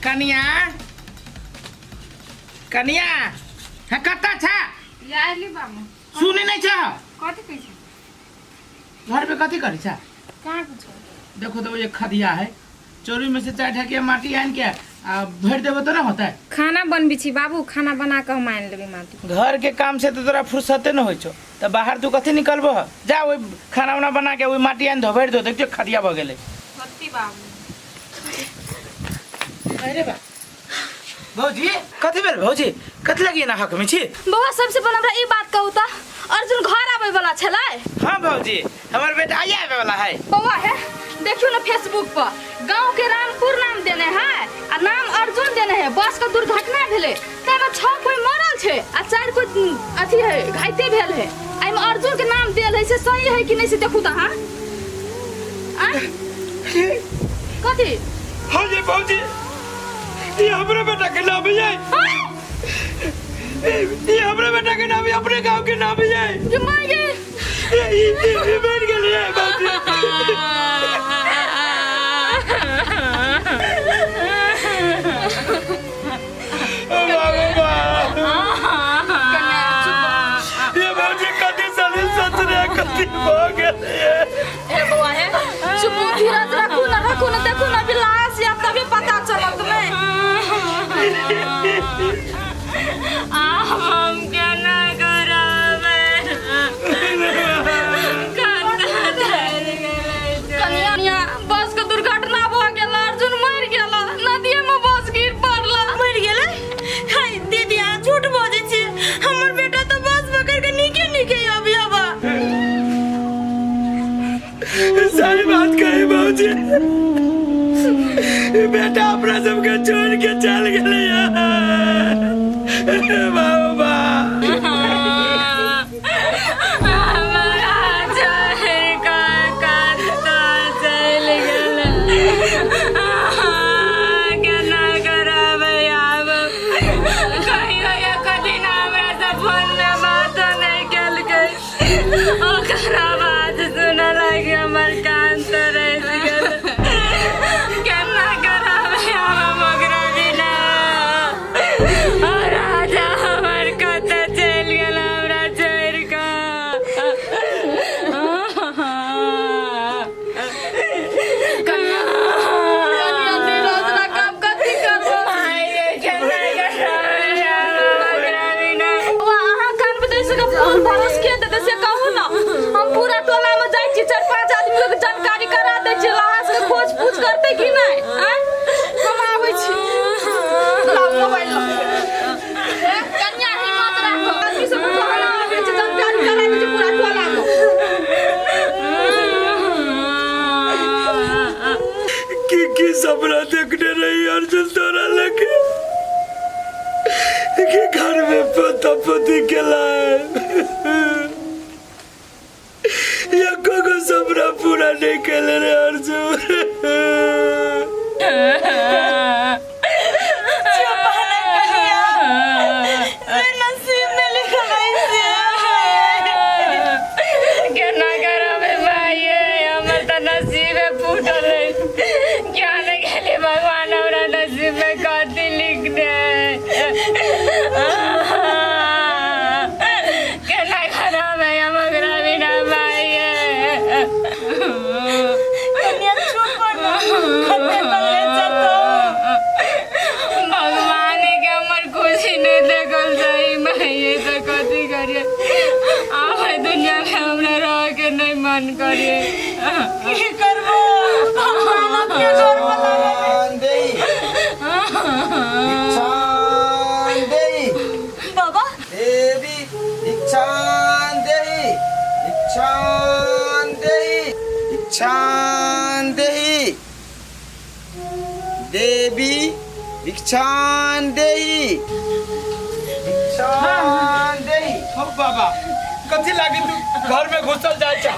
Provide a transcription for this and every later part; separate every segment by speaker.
Speaker 1: कनिया कनिया है कत्ता छा
Speaker 2: याली बाबू
Speaker 1: सुने नहीं छा
Speaker 2: कथी कहै छै
Speaker 1: घर पे कथी करी छा
Speaker 2: कहाँ कुछ
Speaker 1: देखो तो ये खदिया है चोरी में से 4 ढकिया माटी आन के भर देबो तो ना होता है।
Speaker 2: खाना बनबी छी बाबू खाना बना के हम आन लेबे माटी
Speaker 1: घर के काम से तो तोरा फुर्सते न होइ छो तो बाहर तू कथी निकलबो जा वो खाना वाना बना के वो माटी आन धो भर दो देखियो खदिया भ गेले
Speaker 2: कथी बाबू
Speaker 1: अरे बा भौजी कथी भेल भौजी कथी लगी ना हक में छी
Speaker 3: बउआ सबसे पहले हमरा ई बात कहू त अर्जुन घर आबै वाला छलै।
Speaker 1: हां भौजी हमर बेटा आइ आबै वाला है।
Speaker 3: बउआ है देखियो ना फेसबुक पर गांव के रामपुर नाम देने है आ नाम अर्जुन देने है। बस का दुर्घटना भेले तमे 6 कोई मरल छे आ 4 कोई अथी है घायते भेल है। आई में अर्जुन के नाम देल है से सही है कि नहीं से देखू त हां कथी
Speaker 1: हां जी भौजी ये हमरे बेटा के नाम है ये हमरे बेटा के नाम है अपने गांव के नाम है
Speaker 3: ये मां
Speaker 1: ये बैठ गेले है भौजी ये भौजी कथी साले सच रे कथी हो गेले
Speaker 3: ए बउआ है चुप धीरज रखू ना देखू ना बिलास या तभी पता चलत तुम्हें
Speaker 2: हम क्या ना करावे
Speaker 3: कन्या बस के दुर्घटना भ गेल अर्जुन मर गेल नदी में बस गिर पड़ला
Speaker 4: मर गेले। हाय दीदी आ झूठ बोलै छी हमर बेटा तो बस पकड़ के नीके अभी हवा
Speaker 1: सही बात कही भौजी बेटा अपना सबके छोड़ के चल गेले बाबा
Speaker 2: हमारा जहर का कांता चल गेल क्या ना करावे आब कहियो एक दिन हमरा से फोन में बात नहीं केल के ओकरा बात सुन लगे हमर कान तरस गेल क्या ना करावे आब ओकरा बिना राजा हमर कतऽ चलि गेल हमरा छोड़ि
Speaker 3: हम पूरा टोला में जाइ छी 4-5 आदमी के जानकारी करा दै छी लाश के खोज पूछ करते कि नहीं हम आबै छी लाओ मोबाइल कन्या हिम्मत राखो आदमी सब कहना आबै छी जानकारी करा दै छी पूरा टोला में
Speaker 1: की सपना देखने रही अर्जुन तोरा लगे कि घर में पता पति केला या को सपना पूरा नहीं केले रे अर्जुन
Speaker 4: नसीब में लिखल है
Speaker 2: केना करावे भाई हमर त नसीब फूटल है क्या नहीं गेले भगवान हमरा नसीब में कथी लिख दे केना करावे हमरा बिना भाई
Speaker 4: कन्या चुप कर खत्ते तले चतो
Speaker 2: भगवान के हमर खुशी नहीं देखल सही मैं तो कथी करिए आवे दुनिया में हमरा रह के नहीं मन करिए
Speaker 4: की करबो भगवान अपने घर बाबा
Speaker 5: देवी इच्छान देही देवी भिक्षान देही
Speaker 1: हो बाबा कथी लागी तू घर में घुसल जाय छा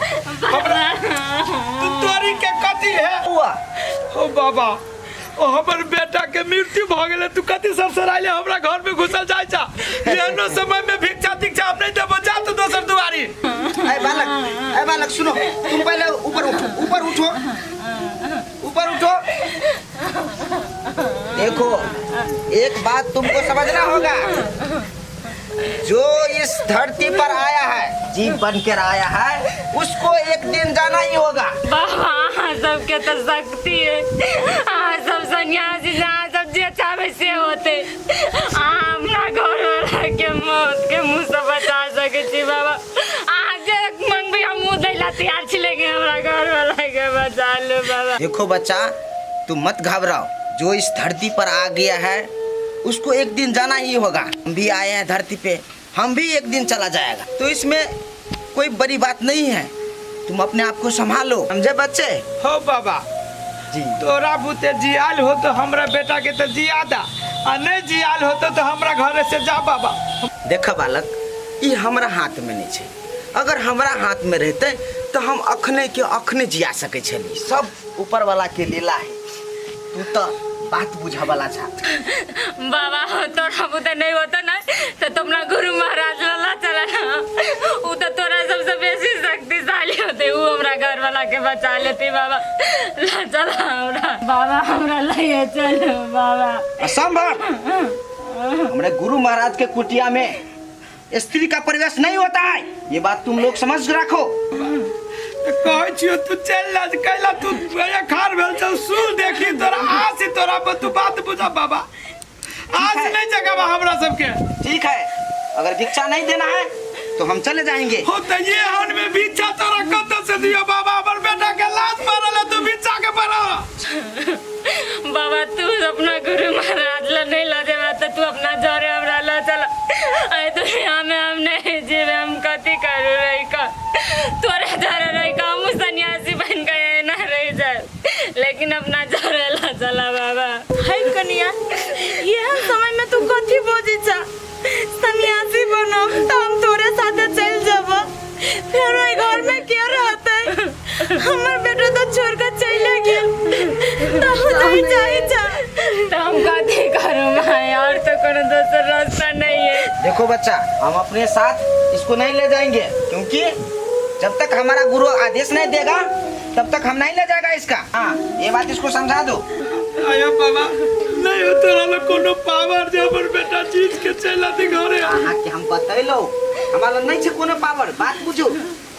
Speaker 1: हमरा तू तोरी के कथी है
Speaker 5: हुआ
Speaker 1: हो बाबा ओ हमर बेटा के मृत्यु भ गेले तू कथी सरसराइले हमरा घर में घुसल जाय छा एहनो समय में भिक्षा दीक्षा हम नहीं देबो जा तू दोसर दुआरी
Speaker 5: ए बालक सुनो तुम पहले ऊपर उठो देखो देखो, एक बात तुमको समझना होगा, जो इस धरती पर आया है, जीव बनकर आया है, उसको एक दिन जाना ही होगा।
Speaker 2: बाबा हाँ सबके तो शक्ति है, हाँ सब सन्यासी जहाँ सब जे चाहे से होते, हाँ अपना घर वाला के मौत के मुँह से बचा सके छी बाबा। आज मन भी हम मुँह दैला तैयार छिलेंगे, हमारा घर वाला के बचा लो बाबा।
Speaker 5: देखो बच्चा, तुम मत घबराओ, जो इस धरती पर आ गया है उसको एक दिन जाना ही होगा। हम भी आए हैं धरती पे, हम भी एक दिन चला जाएगा, तो इसमें कोई बड़ी बात नहीं है। तुम अपने आप को संभालो, समझे बच्चे?
Speaker 1: हो बाबा
Speaker 5: जी।
Speaker 1: तोरा बुते जियाल हो तो हमरा बेटा के तो जियादा, आ नहीं जियाल हो तो हमरा घर से जा बाबा।
Speaker 5: देखा बालक, ये हमारा हाथ में नहीं है। अगर हमारा हाथ में रहते तो हम अखने के अखने जिया सके छली। सब ऊपर वाला के लीला है। तू तो बात बुझा वाला था
Speaker 2: बाबा हो तोरा बुते नहीं होता ना तो तुमरा गुरु महाराज लल्ला चला ना, वो तो तोरा सबसे बेसी शक्तिशाली होते, वो हमरा घर वाला के बचा लेती बाबा। ला चला हमरा बाबा, हमरा ले चलो बाबा।
Speaker 5: असंभव, हमारे गुरु महाराज के कुटिया में स्त्री का प्रवेश नहीं होता है, ये बात तुम लोग समझ रखो।
Speaker 1: कहै छियो तू चल जा, कैला तू खार भेल छ, सुन देखी तोरा आज तोरा पर तू बात बुझा बाबा। आज नहीं जगह हमरा सबके।
Speaker 5: ठीक है, अगर भिक्षा नहीं देना है तो हम चले जाएंगे।
Speaker 1: हो तो ये हन में भिक्षा तोरा कत से दियो बाबा? हमर बेटा के लात मारल है, तू भिक्षा के पड़ा
Speaker 2: बाबा। तू अपना गुरु महाराज ला नहीं ला देवा तो तू अपना जोरे हमरा ला चला। अरे दुनिया में हम नहीं जीवे, हम कथी करू रही का, तोरे जोरे रही का हम सन्यासी बन गए ना रह जाए, लेकिन अपना जोरे ला चला बाबा।
Speaker 4: हाय कनिया, यह समय में तू कथी बोझी छ? सन्यासी बनो तो हम तोरे साथे चल जाबो, फिर ओई घर में के रहते? हमर बेटा तो छोड़ के चले गेल, तो नहीं जाई जा।
Speaker 2: तो हम कथी करू मां, और तो कोनो दूसरा रास्ता नहीं है।
Speaker 5: देखो बच्चा, हम अपने साथ इसको नहीं ले जाएंगे, क्योंकि जब तक हमारा गुरु आदेश नहीं देगा तब तक हम नहीं ले जाएगा इसका। हाँ, ये बात इसको समझा दो।
Speaker 1: आया बाबा, नहीं हो तोरा लो कोनो पावर जे हमर बेटा चीज के चला दी घरे।
Speaker 5: हाँ कि हम बतैलो, हमारा नहीं छे कोनो पावर, बात बुझो।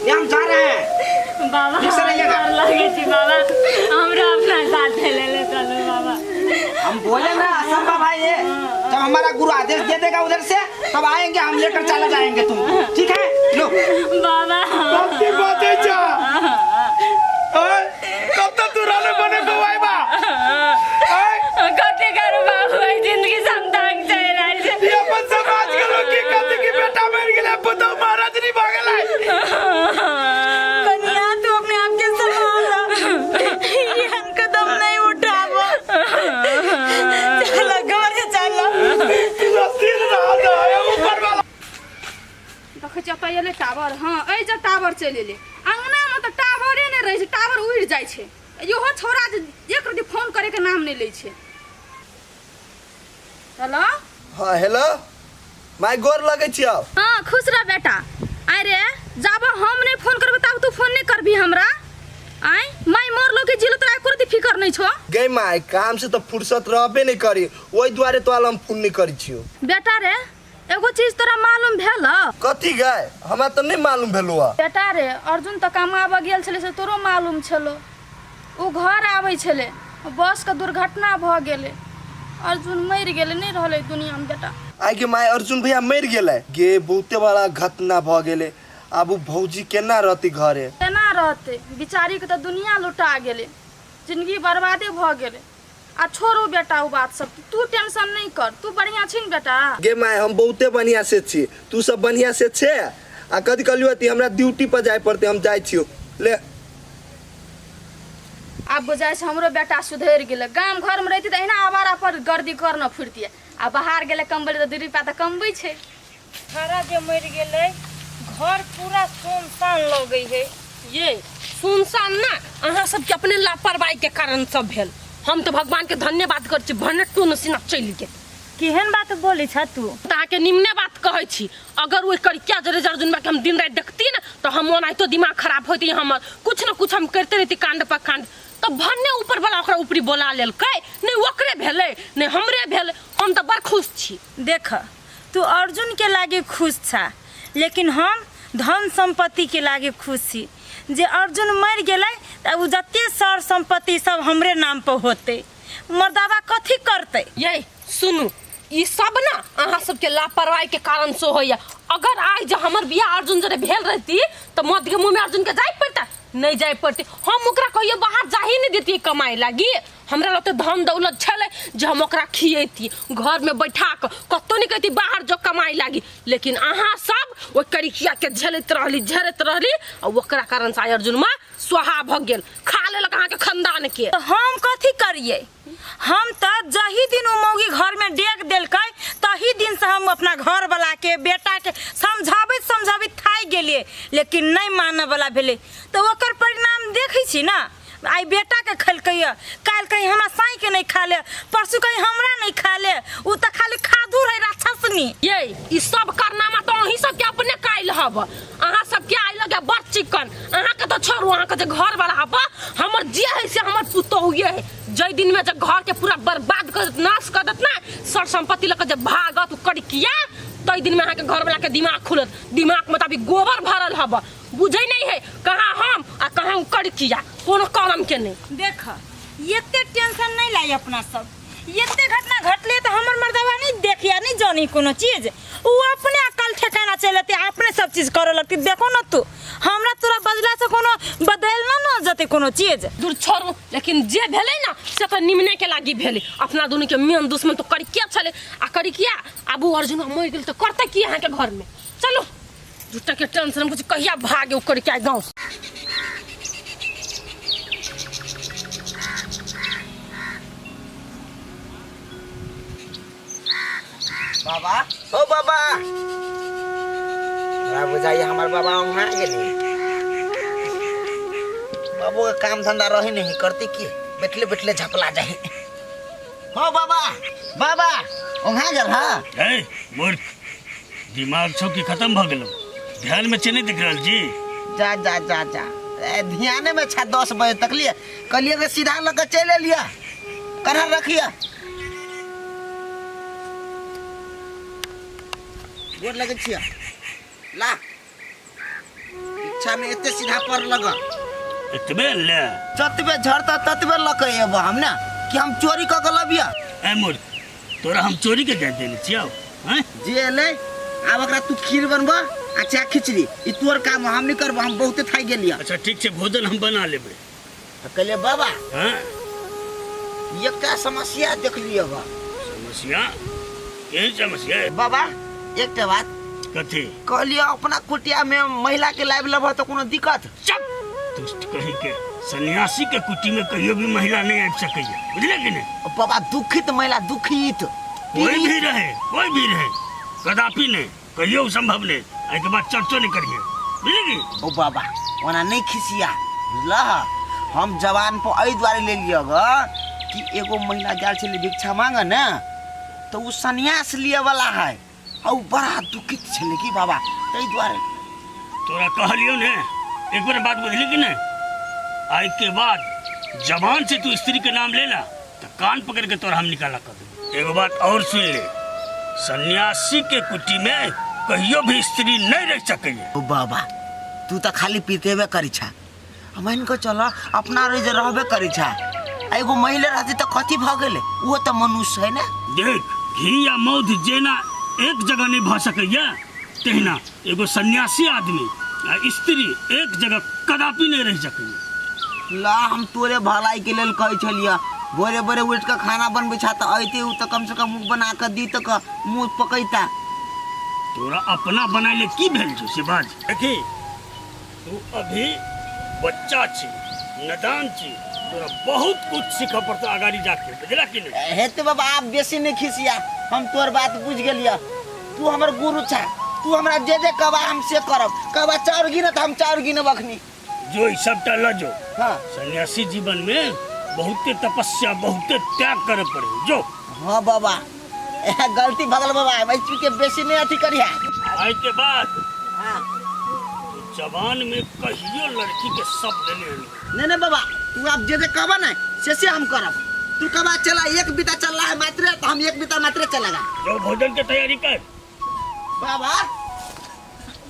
Speaker 5: ये हम जा रहे हैं
Speaker 2: बाबा। डर लगे छी बाबा, हमरा अपना साथ ले ले चलो बाबा।
Speaker 5: हम बोले ना असंभव है ये। जब हमारा गुरु आदेश दे देगा उधर से तब आएंगे, हम लेकर चला जाएंगे तुम, ठीक है? लो
Speaker 2: बाबा
Speaker 1: कथी बाते जा? ओए कब तक तू रहले बने गवाई बा? ओए
Speaker 2: कथी करू बाबू, जिंदगी समतांग चल रहल छै।
Speaker 1: ये अपन समाज के लोग की कथी की बेटा मर गेले, पुतो महाराज नहीं भागले।
Speaker 4: कनिया तू अपने आप के संभाल, ये कदम नहीं उठाबो। चलो घर चलो।
Speaker 1: तू स्थिर रह जा, ऊपर वाला
Speaker 3: देख जतऽ एले टावर, हाँ ए जे टावर चलि एले, अंगना में तो टावरे नहीं रहे छै, टावर उड़ जाय छै। इहो छोरा जे एक रति फोन करे के नाम नहीं लै छै। हेलो
Speaker 6: हाँ हेलो, माय गोर लगे छियो।
Speaker 3: हाँ खुश रह बेटा। अरे जब हम नहीं फोन करबे तब तू फोन नहीं करबी हमरा। आई माय मोर लोग के जिलो तोरा एको रति फिकर नहीं छो।
Speaker 6: गई माय काम से तो फुर्सत रहबे नहीं करी, ओई द्वारे तो हम फोन नहीं करी छियो।
Speaker 3: बेटा रे एगो चीज तोरा मालूम भेल?
Speaker 6: कथी गए, हमरा तो नहीं मालूम भेलो।
Speaker 3: बेटा रे अर्जुन तो कमाबा गेल छले से तोरो मालूम छलो। उ घर आबै छले, बस के दुर्घटना भ गेले, अर्जुन मर गेले, नहीं रहले दुनिया में बेटा।
Speaker 6: आई के माय अर्जुन भैया मर गेले गे, बहुते बड़ा घटना भ गेले। अब उ भौजी केना रहती घरे?
Speaker 3: केना रहते, बिचारी के तो दुनिया लुटा गेले, जिंदगी बर्बादे भ गेले। आ छोड़ो बेटा उ बात सब, तू टेंशन नहीं कर, तू बढ़िया छी बेटा।
Speaker 6: गे माय हम बहुते बढ़िया से छी, तू सब बढ़िया से छे? आ कथी कहलियो ती हमरा ड्यूटी पर जाय पड़ते, हम जाय छियो। ले
Speaker 3: अब बुझाय छै हमरो बेटा सुधर गेले। गांव घर में रहती त एना आवारा पर गर्दी कर न फिरती, आ बाहर गेले कमबे त 2 रुपया त कमबै छै।
Speaker 4: हरा जे मर गेले, घर पूरा सुनसान लगे है।
Speaker 7: ये सुनसान ना अहाँ सबके अपने लापरवाही के कारण सब भेल। हम तो भगवान के धन्यवाद कर छी, भने तू नसीना चलि गेल।
Speaker 4: केहन बात बोली छ तू?
Speaker 7: ताहा के निम्ने बात कहै छी, अगर वो करिया जरे अर्जुन के हम दिन रात देखती ना तो हम ओनाहितो दिमाग खराब होती, हमर कुछ न कुछ हम करते रहती कांड पर कांड। तो भन्ने ऊपर वाला ओकरा ऊपरी बोला लेलकै, नहीं ओकरे भेलै नहीं हमरे भेलै। हम तो बड़ खुश छी।
Speaker 4: देख तू अर्जुन के लागे खुश छा, लेकिन हम धन संपत्ति के लागे खुश छी। जे अर्जुन मर गेलै त उ जते सर संपत्ति सब हमरे नाम पर होते, मर्दावा कथी करते?
Speaker 7: ये सुनू, ई सब ना अहाँ सबके लापरवाही के कारण से होइया। अगर आज जो हमर बियाह अर्जुन जरे भेल रहती तो मौत के मुंह में अर्जुन के जाय पड़ता, नहीं जाय पड़ती। हम ओकरा कहियो बाहर जा ही नहीं देती कमाई लागी। हमरा लते धन दौलत छले जे हम ओकरा खिएती, घर में बैठा के कतो नहीं कहती बाहर जो कमाई लागी। लेकिन अहाँ सब ओ करिकिया के झेलत रहली और ओकरा कारण से अर्जुन मां स्वाहा भ गेल, खा लेलक अहाँ के खानदान के।
Speaker 4: तो हम कथी करिए? हम तो जही दिन उ मौगी घर में डेग देलकै तही दिन से हम अपना घर वाला के बेटा के समझाबित थाई गेलिए, लेकिन नहीं माने वाला भेले। तो ओकर परिणाम देखै छी ना, आई बेटा के खलकैया, काल कहीं हमरा साई के नहीं खा ले, परसू कहीं हमरा नहीं खा ले। उ त खाली खादुर है राक्षसनी।
Speaker 7: ये ई सब कारनामा तो अही सब के अपने काइल हब। अहाँ सब के आइ लगे बड़ चिकन। अहाँ के तो छोड़ू, अहाँ के जे घर वाला हब हमर जे है से हमर पुतौहिए है। जय दिन में जे घर के पूरा बर्बाद कर देत, नाश कर देत ना, सर संपत्ति लेके जे भागत कड़किया, तई दिन में अहाँ के घर वाला के दिमाग खुलत। दिमाग में तभी गोबर भरल हब, बुझै नहीं है कहाँ हम आ कहाँ कड़किया, कोनो काम के नहीं।
Speaker 4: देख एते टेंशन नहीं लाई अपना सब। एते घटना घटले तो हमर मर्दवा नहीं देखिया नहीं जानी कोनो चीज, उ अपने अकल ठिकाना चलते, अपने सब चीज करे लगती। देखो ना तू, हमरा तोरा बदला से कोनो बदलना ना जते कोनो चीज।
Speaker 7: दूर छोड़ू, लेकिन जे भेले ना से तो निमने के लागी भेले। अपना दोनों के मेन दुश्मन तो कड़किया छले, आ कड़किया अबू अर्जुन मर गेल तो करते की अहाँ के घर में। चलो झूठा के टेंशन कुछ कहिया भागे उकर के गांव से।
Speaker 5: बाबा, ओ बाबा, क्या बुझाइए हमारे बाबा वहाँ गेली। बाबू का काम धंधा रहे नहीं करते कि बैठले बैठले झपला जाए। हो बाबा, बाबा वहाँ गेल हाँ।
Speaker 8: ए मूर्ख, दिमाग छौ कि खत्म भ गेलो? ध्यान में चने दिख रहल जी।
Speaker 5: जा जा जा जा, ध्यान में छा 10 बजे तक लिए कलिए के सीधा लग चले लिया, कहाँ रखिया। गोर लगे छिया ला, इच्छा में एते सीधा पर लगा,
Speaker 8: एतबे ले
Speaker 5: जतबे झड़ता ततबे लके एबो हम ना कि हम चोरी क के लबिया।
Speaker 8: ए मूर्ख, तोरा हम चोरी के दे देले छियौ हैं?
Speaker 5: जे ले आब एकरा तू खीर बनबा, अच्छा खिचड़ी, ई तोर काम हम नहीं करबा, हम बहुते थाई गेलिया।
Speaker 8: अच्छा ठीक छै, भोजन हम बना लेबै।
Speaker 5: कहले बाबा
Speaker 8: हां
Speaker 5: एकटा समस्या देख लियो बा।
Speaker 8: समस्या? केहन समस्या है?
Speaker 5: बाबा एकटा बात
Speaker 8: कथी?
Speaker 5: कहलियो अपना कुटिया में महिला के लाइव लब तो कोनो दिक्कत?
Speaker 8: चुप, दुष्ट कहीं के सन्यासी के कुटी में कहियो भी महिला नहीं आबि सकैया, बुझले कि नहीं?
Speaker 5: बाबा दुखित महिला, दुखित
Speaker 8: कोई भी रहे कदापि नहीं, कहियो संभव नहीं। आई के बाद चर्चो नहीं करिए, बुझली?
Speaker 5: ओ बाबा ओना नहीं खिसिया ला, हम जवान पर एहि द्वारे ले लियो ग कि एगो महिला गेल छले भिक्षा मांगे ना, तो उ सन्यास लिए वाला है और बड़ा दुखित छले कि बाबा, तै द्वारे
Speaker 8: तोरा कहलियो ने एक बार बात बुझली कि नहीं? आई के बाद जबान से तू स्त्री के नाम लेला तो कान पकड़ के तोरा हम निकाला कर देंगे। एगो बात और सुन ले, सन्यासी के कुटी में कहियो भी स्त्री नहीं रह सके।
Speaker 5: ओ बाबा तू तो खाली पीतेबे करी छा, हमन को चलो अपना रे जे रहबे करी छा, एगो महिला रहती तो कथी भ गेले, वो तो मनुष्य है ना।
Speaker 8: देख, घी या मौध जेना एक जगह नहीं भ सकैया, तेहना एगो सन्यासी आदमी आ स्त्री एक जगह कदापि नहीं रह सकैया।
Speaker 5: ला हम तोरे भलाई के लेल कहे छलिया, बोरे बोरे उठ के खाना बनबे छा तो अइते उ तो कम से कम मुंह बना के दी तो मुंह पकैता।
Speaker 8: तोरा अपना बनाइले की भेल छौ से बाज। देखी तू अभी बच्चा छी, नदान छी, तोरा बहुत कुछ सीख पड़तो आगाड़ी जाके, बुझला कि नहीं?
Speaker 5: हेते बाबा आप बेसी नहीं खिसिया, हम तोर बात बुझ गेलिया। तू हमर गुरु छा, तू हमरा जे जे कहबा हम से करब, कहबा चाउर गिनत हम चाउर गिनब अखनी।
Speaker 8: जो ई सबटा ल जो।
Speaker 5: हां
Speaker 8: सन्यासी जीवन में बहुते तपस्या, बहुते त्याग करे पड़े जो।
Speaker 5: हां बाबा गलती भगल बाबा, मैं के बेसी नहीं अथी करिया।
Speaker 8: आज के बाद
Speaker 5: हां
Speaker 8: जवान में कहियो लड़की के शब्द नहीं।
Speaker 5: नहीं बाबा तू अब जे कहबा ना से हम करब। तू कहबा चला एक बीता चल रहा है मात्र तो हम एक बीता मात्र चलेगा।
Speaker 8: जो भोजन की तैयारी कर
Speaker 5: बाबा